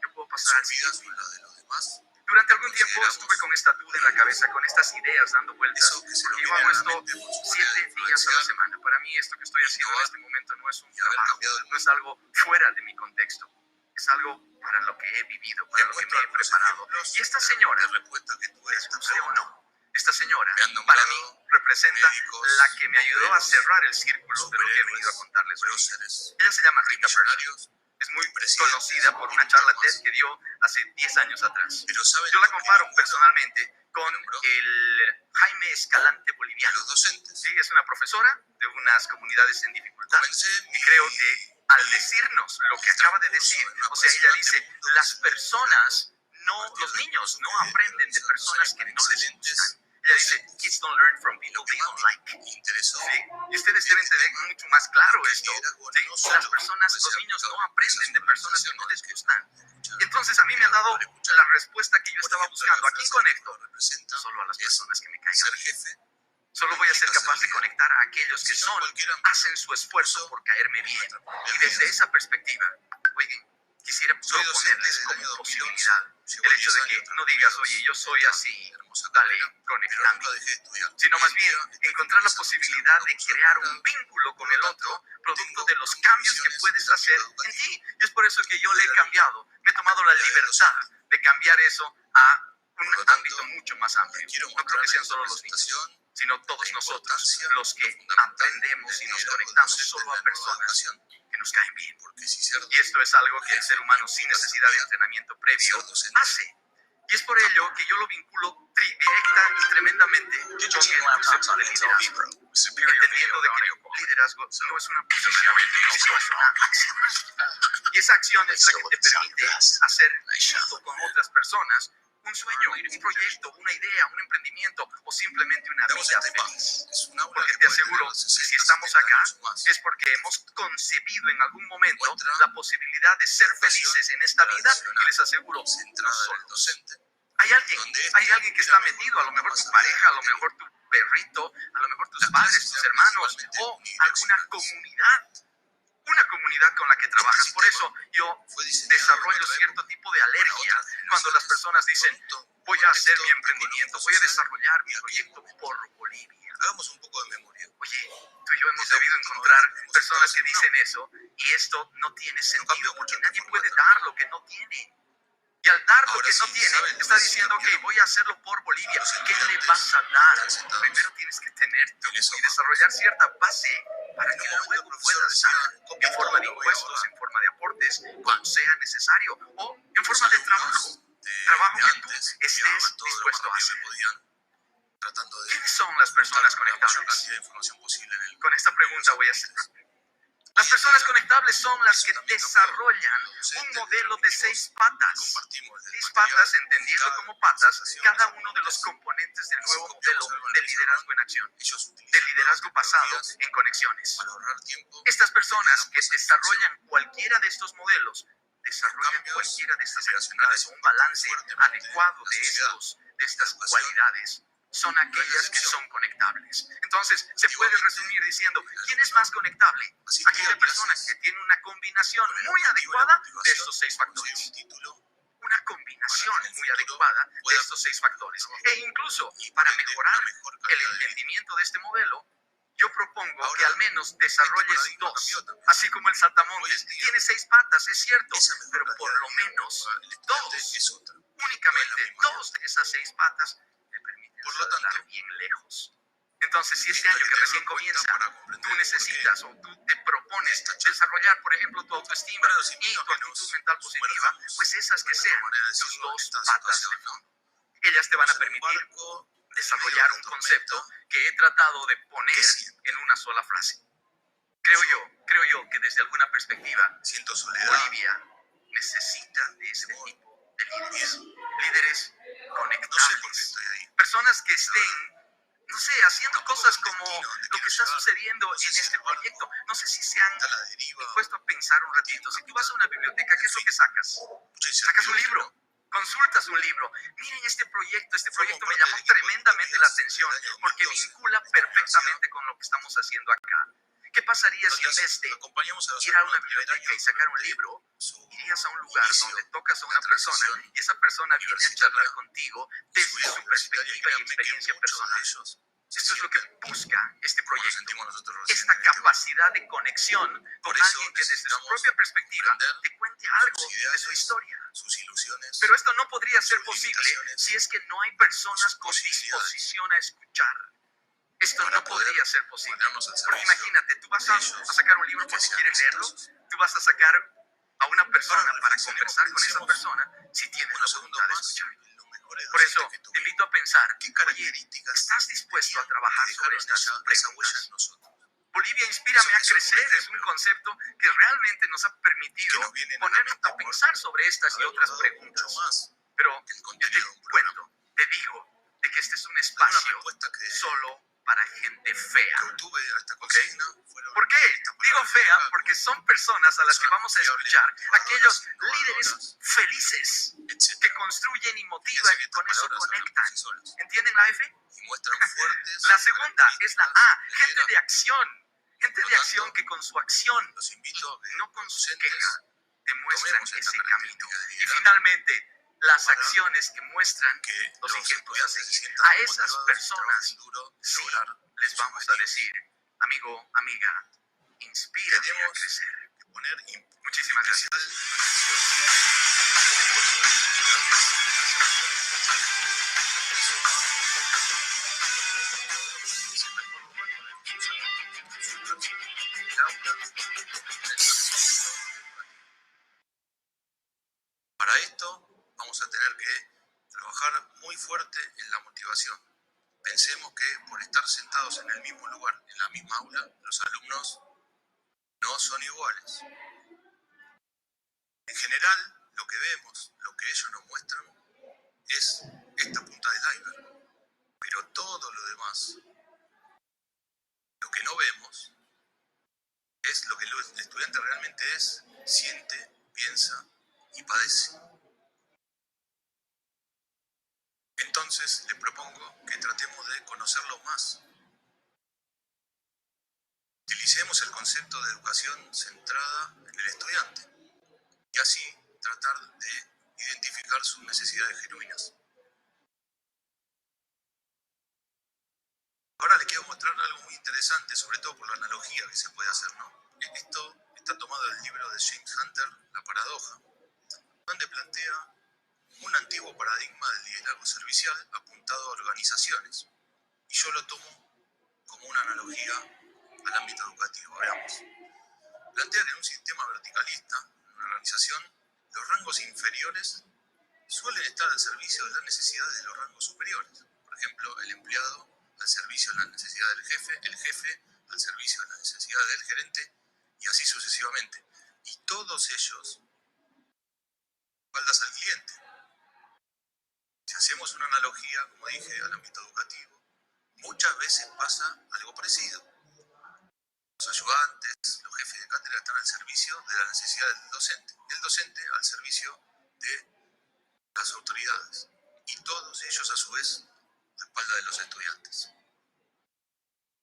yo puedo pasar al siguiente. Durante algún tiempo estuve con esta duda en la cabeza, con estas ideas dando vueltas, porque yo hago esto 7 días a la semana. Para mí esto que estoy haciendo en este momento no es un trabajo, no es algo fuera de mi contexto. Es algo para lo que he vivido, para lo que me he preparado. Y esta señora, les guste o no, esta señora, para mí, representa la que me ayudó a cerrar el círculo de lo que he venido a contarles hoy. Ella se llama Rita Persson. Es muy conocida por una charla TED que dio hace 10 años atrás. Yo la comparo personalmente con el Jaime Escalante boliviano. Sí, es una profesora de unas comunidades en dificultad y creo que al decirnos lo que acaba de decir, o sea, ella dice, las personas, los niños no aprenden de personas que no les gustan. Ella dice, kids don't learn from people they don't like. ¿Sí? Y ustedes deben tener mucho más claro esto. ¿Sí? Los niños no aprenden de personas que no les gustan. Y entonces a mí me han dado la respuesta que yo estaba buscando. ¿A quién conecto? Solo a las personas que me caigan bien. Solo voy a ser capaz de conectar a aquellos que hacen su esfuerzo por caerme bien. Y desde esa perspectiva, oigan, quisiera proponerles como posibilidad el hecho de que no digas, oye, yo soy así, dale, conectame, sino más bien encontrar la posibilidad de crear un vínculo con el otro, producto de los cambios que puedes hacer en ti. Y es por eso que yo le he cambiado, me he tomado la libertad de cambiar eso a un ámbito mucho más amplio. No creo que sean solo los niños, sino todos nosotros, los que aprendemos y nos conectamos solo a personas que nos caen bien. Y esto es algo que el ser humano, sin necesidad de entrenamiento previo, hace. Y es por ello que yo lo vinculo directa y tremendamente con el concepto de liderazgo, entendiendo de que liderazgo no es una posición, sino es una acción. Y esa acción es la que te permite hacer, junto con otras personas, un sueño, un proyecto, una idea, un emprendimiento o simplemente una vida feliz. Porque te aseguro que si estamos acá es porque hemos concebido en algún momento la posibilidad de ser felices en esta vida y les aseguro, no solos. Hay alguien que está metido, a lo mejor tu pareja, a lo mejor tu perrito, a lo mejor tus padres, tus hermanos o alguna comunidad. Una comunidad con la que trabajas. Por eso yo desarrollo cierto tipo de alergia cuando las personas dicen, voy a hacer mi emprendimiento, voy a desarrollar mi proyecto por Bolivia. Hagamos un poco de memoria. Oye, tú y yo hemos debido encontrar personas que dicen eso y esto no tiene sentido porque nadie puede dar lo que no tiene. Y al dar lo que no tiene, está diciendo, ok, voy a hacerlo por Bolivia. ¿Qué le vas a dar? Primero tienes que tener tú y desarrollar cierta base para que luego puedas dar en forma de impuestos, en forma de aportes, cuando sea necesario, o en forma de trabajo. Trabajo que tú estés dispuesto a hacer. ¿Quiénes son las personas conectables? Con esta pregunta voy a hacer. Las personas conectables son las que desarrollan un modelo de 6 patas. 6 patas, entendiendo como patas cada uno de los componentes del nuevo modelo de liderazgo en acción, del liderazgo basado en conexiones. Estas personas que desarrollan cualquiera de estos modelos, desarrollan cualquiera de estas actividades, un balance adecuado de estas cualidades, son aquellas que son conectables. Entonces, se puede resumir diciendo, ¿quién es más conectable? Aquella persona que tiene una combinación muy adecuada de estos 6 factores. Una combinación muy adecuada de estos 6 factores. E incluso, para mejorar el entendimiento de este modelo, yo propongo que al menos desarrolles 2, así como el saltamontes. Tiene 6 patas, es cierto, pero por lo menos 2, únicamente 2 de esas 6 patas te permiten saltar bien lejos. Entonces, si este año que recién comienza, tú necesitas o tú te propones desarrollar, por ejemplo, tu autoestima y tu actitud mental positiva, pues esas que sean tus 2 patas de fondo. Ellas te van a permitir desarrollar un concepto que he tratado de poner en una sola frase. Creo yo que desde alguna perspectiva, Bolivia necesita de este tipo de líderes. Líderes conectables. Personas que estén, no sé, haciendo cosas como lo que está sucediendo en este proyecto. No sé si se han puesto a pensar un ratito. Si tú vas a una biblioteca, ¿qué es lo que sacas? Sacas un libro. Consultas un libro. Miren este proyecto me llamó tremendamente la atención porque vincula perfectamente con lo que estamos haciendo acá. ¿Qué pasaría si en vez de ir a una biblioteca y sacar un libro, irías a un lugar donde tocas a una persona y esa persona viene a charlar contigo desde su perspectiva y experiencia personal? Esto es lo que busca este proyecto, esta capacidad de conexión con alguien que desde su propia perspectiva te cuente algo de su historia. Pero esto no podría ser posible si es que no hay personas con disposición a escuchar. Esto no podría ser posible. Porque imagínate, tú vas a sacar un libro porque quieres leerlo, tú vas a sacar a una persona para conversar con esa persona si tienes la voluntad de escuchar. Por eso, te invito a pensar, oye, ¿estás dispuesto a trabajar sobre estas preguntas? Bolivia, inspírame a crecer es un concepto que realmente nos ha permitido ponernos a pensar sobre estas y otras preguntas. Pero yo te cuento, te digo, de que este es un espacio solo para gente fea. ¿Okay? ¿Por qué? Digo fea porque son personas a las que vamos a escuchar, aquellos líderes felices que construyen y motivan y con eso conectan. ¿Entienden la F? La segunda es la A, gente de acción. Gente de acción que con su acción, no con su queja, demuestran ese camino. Y finalmente, las acciones que muestran los ejemplos a seguir. A esas personas sí les vamos a decir, amigo, amiga, inspírame a crecer. Muchísimas gracias. Para esto vamos a tener que trabajar muy fuerte en la motivación. Pensemos que por estar sentados en el mismo lugar, en la misma aula, los alumnos no son iguales. En general, lo que vemos, lo que ellos nos muestran, es esta punta del iceberg. Pero todo lo demás, lo que no vemos, es lo que el estudiante realmente es, siente, piensa y padece. Entonces, les propongo que tratemos de conocerlo más. Utilicemos el concepto de educación centrada en el estudiante y así tratar de identificar sus necesidades genuinas. Ahora les quiero mostrar algo muy interesante, sobre todo por la analogía que se puede hacer, ¿no? Esto está tomado del libro de James Hunter, La paradoja, donde plantea un antiguo paradigma del liderazgo servicial apuntado a organizaciones. Y yo lo tomo como una analogía al ámbito educativo. Veamos. Plantea que en un sistema verticalista, en una organización, los rangos inferiores suelen estar al servicio de las necesidades de los rangos superiores. Por ejemplo, el empleado al servicio de las necesidades del jefe, el jefe al servicio de las necesidades del gerente, y así sucesivamente. Y todos ellos espaldas al cliente. Si hacemos una analogía, como dije, al ámbito educativo, muchas veces pasa algo parecido. Los ayudantes, los jefes de cátedra están al servicio de la necesidad del docente, y el docente al servicio de las autoridades, y todos ellos a su vez a espalda de los estudiantes.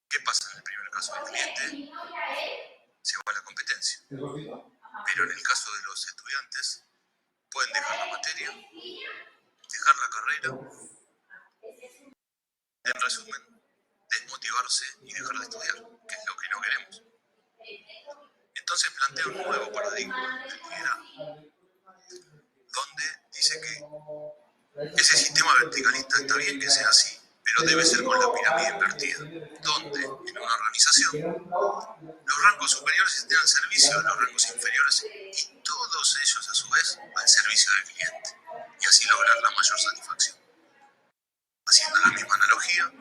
¿Qué pasa en el primer caso? El cliente se va a la competencia, pero en el caso de los estudiantes pueden dejar la materia, dejar la carrera, en resumen, desmotivarse y dejar de estudiar, que es lo que no queremos. Entonces plantea un nuevo paradigma del liderazgo, donde dice que ese sistema verticalista está bien que sea así, pero debe ser con la pirámide invertida, donde en una organización los rangos superiores estén al servicio de los rangos inferiores y todos ellos a su vez al servicio del cliente, y así lograr la mayor satisfacción. Haciendo la misma analogía,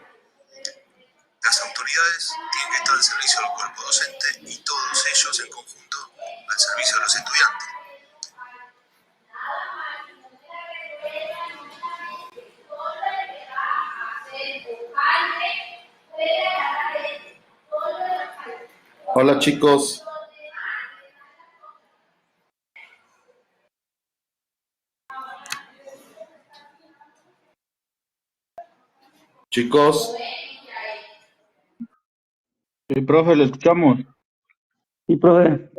las autoridades tienen que estar al servicio del cuerpo docente y todos ellos en conjunto al servicio de los estudiantes. Hola chicos. Chicos, Sí, profe, le escuchamos. Sí, profe.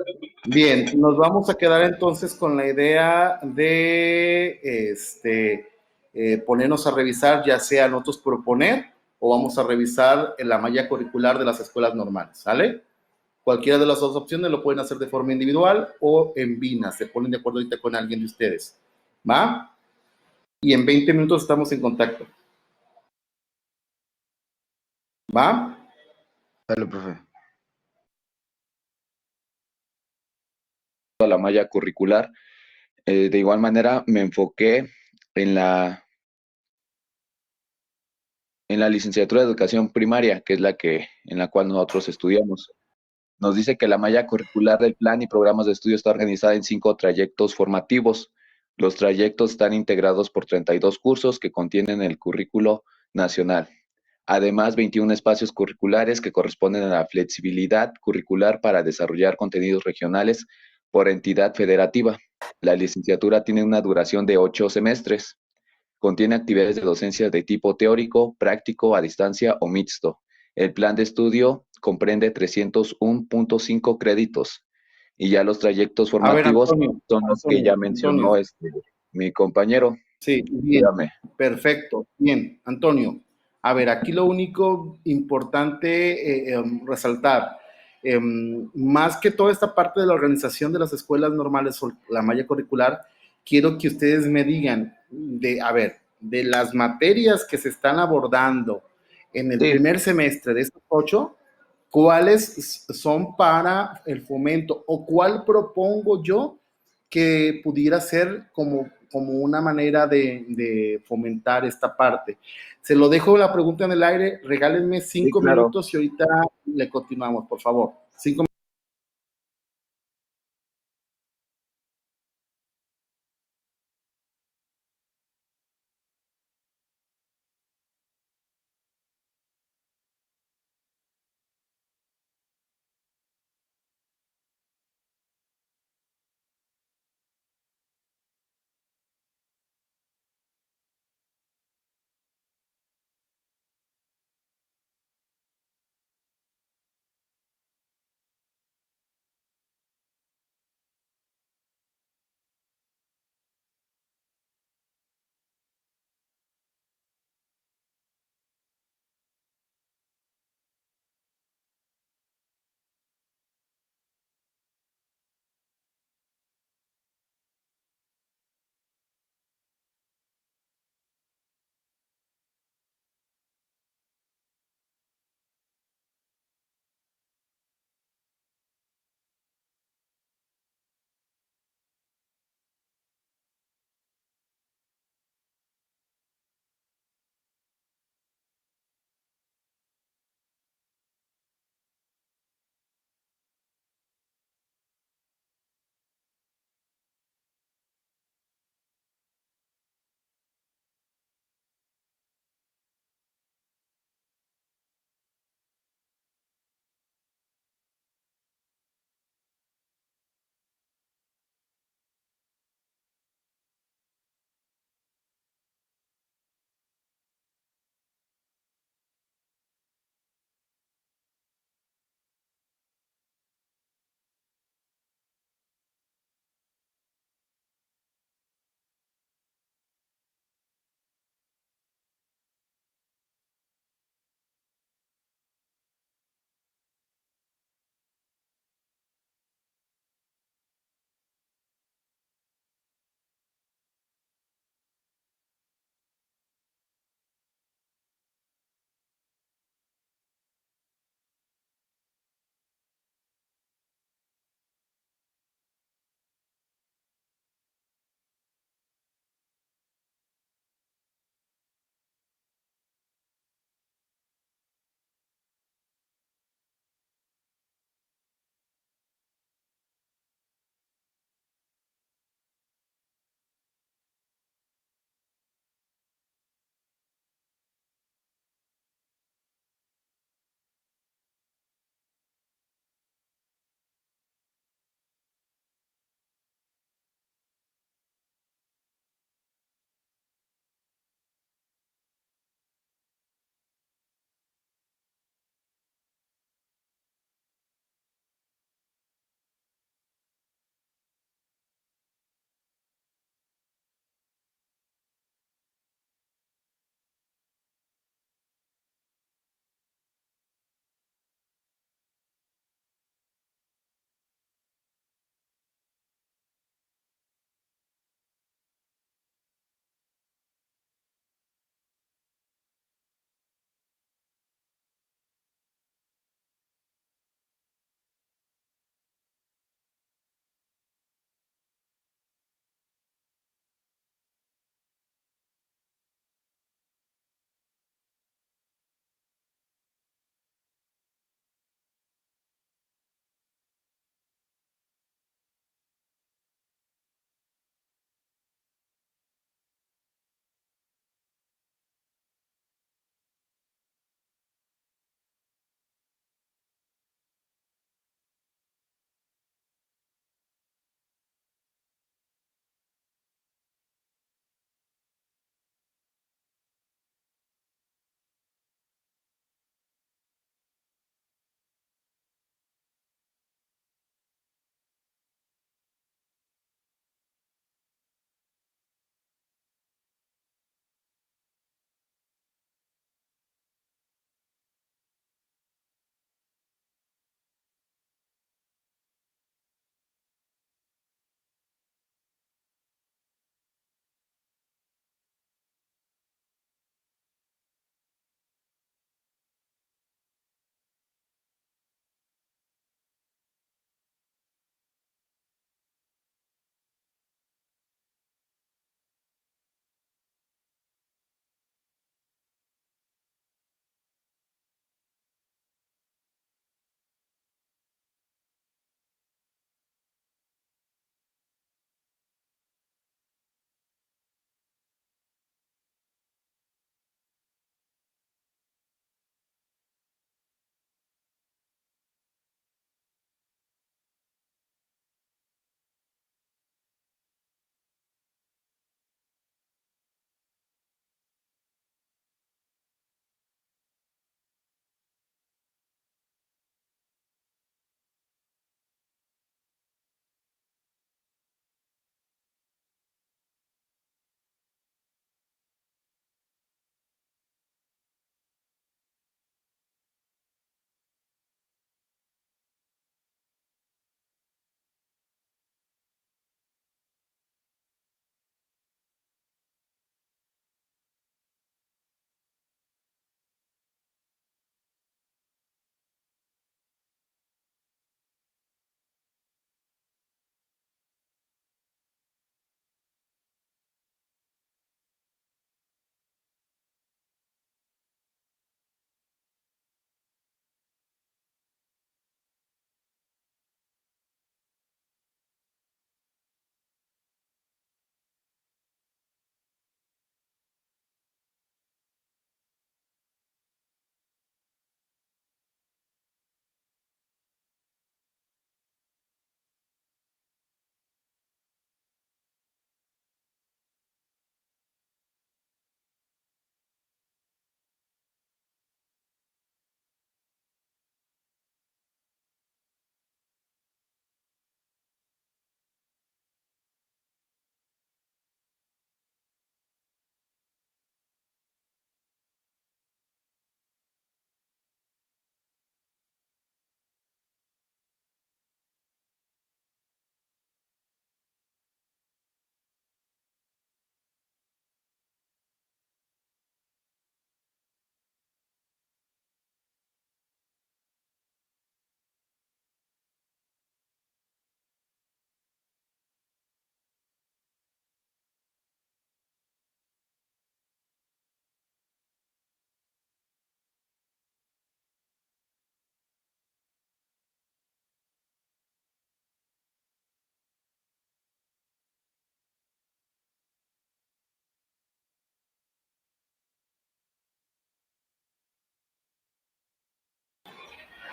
bien, nos vamos a quedar entonces con la idea de ponernos a revisar, ya sea nosotros proponer o vamos a revisar en la malla curricular de las escuelas normales, ¿sale? Cualquiera de las dos opciones lo pueden hacer de forma individual o en Vina, se ponen de acuerdo ahorita con alguien de ustedes, ¿va? Y en 20 minutos estamos en contacto, ¿va? Dale, profe. La malla curricular. De igual manera, me enfoqué en la licenciatura de educación primaria, que es en la cual nosotros estudiamos. nos dice que la malla curricular del plan y programas de estudio está organizada en 5 trayectos formativos. Los trayectos están integrados por 32 cursos que contienen el currículo nacional. Además, 21 espacios curriculares que corresponden a la flexibilidad curricular para desarrollar contenidos regionales por entidad federativa. La licenciatura tiene una duración de 8 semestres. Contiene actividades de docencia de tipo teórico, práctico, a distancia o mixto. El plan de estudio comprende 301.5 créditos y ya los trayectos A ver, formativos Antonio, son los que ya mencionó Antonio. mi compañero. Sí, bien, Dígame. perfecto, bien, Antonio. A ver, aquí lo único importante resaltar, más que toda esta parte de la organización de las escuelas normales o la malla curricular, quiero que ustedes me digan, a ver, de las materias que se están abordando en el Sí. primer semestre de estos 8, ¿cuáles son para el fomento o cuál propongo yo que pudiera ser como una manera de fomentar esta parte? Se lo dejo la pregunta en el aire, regálenme Sí, 5 claro. minutos y ahorita le continuamos, por favor. 5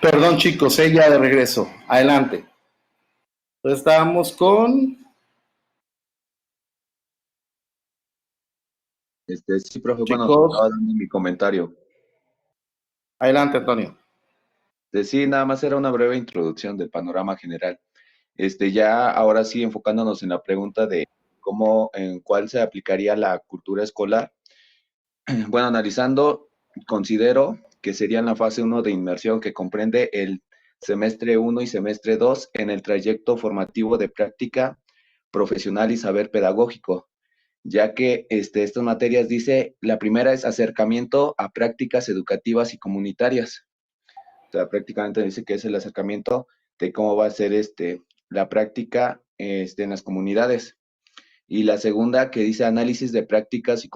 Perdón, chicos, ya de regreso. Adelante. Entonces estábamos con Sí, profe, bueno, estaba chicos. dando mi comentario. Adelante, Antonio. Sí, nada más era una breve introducción del panorama general. Ya ahora sí enfocándonos en la pregunta de cómo, en cuál se aplicaría la cultura escolar. Bueno, analizando, considero que sería en la fase 1 de inmersión que comprende el semestre 1 y semestre 2 en el trayecto formativo de práctica profesional y saber pedagógico, ya que estas materias dice, la primera es acercamiento a prácticas educativas y comunitarias. O sea, prácticamente dice que es el acercamiento de cómo va a ser la práctica en las comunidades. Y la segunda que dice análisis de prácticas y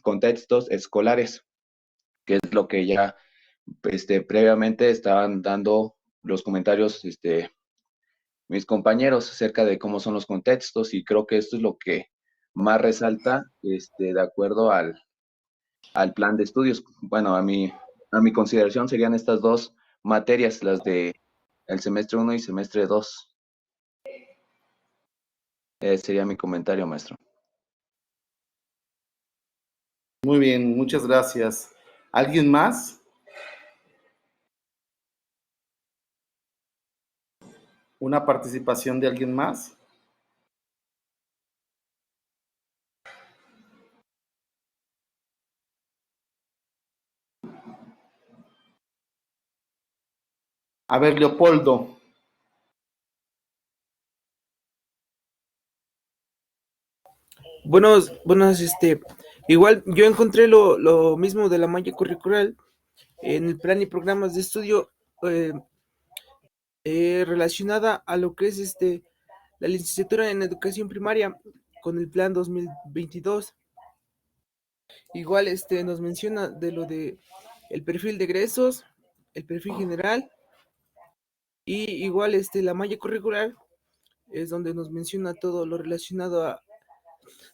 contextos escolares, que es lo que ya previamente estaban dando los comentarios mis compañeros acerca de cómo son los contextos, y creo que esto es lo que más resalta de acuerdo al plan de estudios. Bueno, a mi consideración serían estas dos materias, las de el semestre 1 y semestre 2. Sería mi comentario, maestro. Muy bien, muchas gracias. ¿Alguien más? ¿Una participación de alguien más? A ver, Leopoldo. Buenos, igual yo encontré lo mismo de la malla curricular en el plan y programas de estudio eh, relacionada a lo que es la licenciatura en educación primaria con el plan 2022. Igual nos menciona de lo de el perfil de egresos, el perfil general y igual la malla curricular es donde nos menciona todo lo relacionado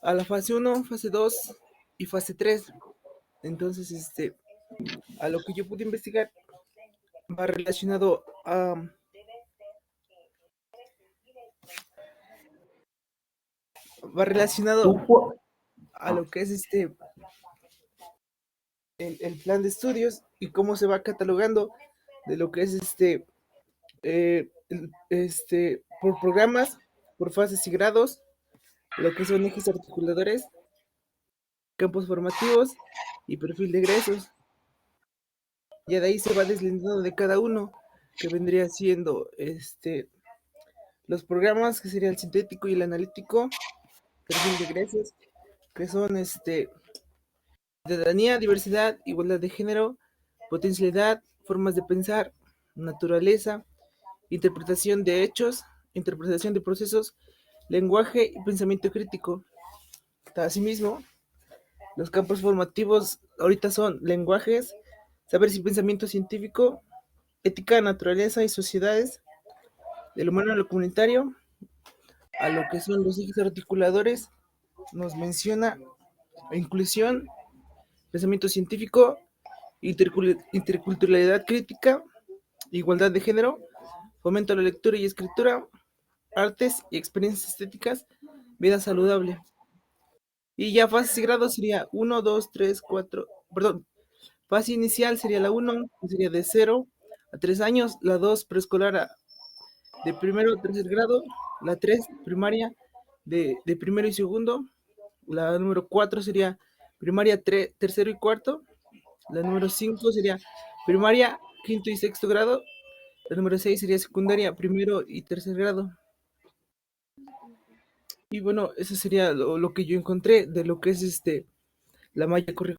a la fase 1, fase 2 y fase 3. Entonces, a lo que yo pude investigar va relacionado a lo que es el plan de estudios y cómo se va catalogando de lo que es por programas, por fases y grados, lo que son ejes articuladores, campos formativos y perfil de egresos. Ya de ahí se va deslindando de cada uno, que vendría siendo los programas, que sería el sintético y el analítico, perfil de egresos, que son ciudadanía, diversidad, igualdad de género, potencialidad, formas de pensar, naturaleza, interpretación de hechos, interpretación de procesos, lenguaje y pensamiento crítico. Asimismo, los campos formativos ahorita son lenguajes, saberes y pensamiento científico, ética, naturaleza y sociedades, del humano a lo comunitario, a lo que son los ejes articuladores, nos menciona inclusión, pensamiento científico, interculturalidad crítica, igualdad de género, fomento a la lectura y escritura, artes y experiencias estéticas, vida saludable. Y ya fases y grados sería 1, 2, 3, 4, perdón, fase inicial sería la 1, que sería de 0 a 3 años, la 2 preescolar de primero a tercer grado, la 3 primaria de primero y segundo, la número 4 sería primaria tercero y cuarto, la número 5 sería primaria quinto y sexto grado, la número 6 sería secundaria primero y tercer grado. Y bueno, eso sería lo que yo encontré de lo que es la malla curricular.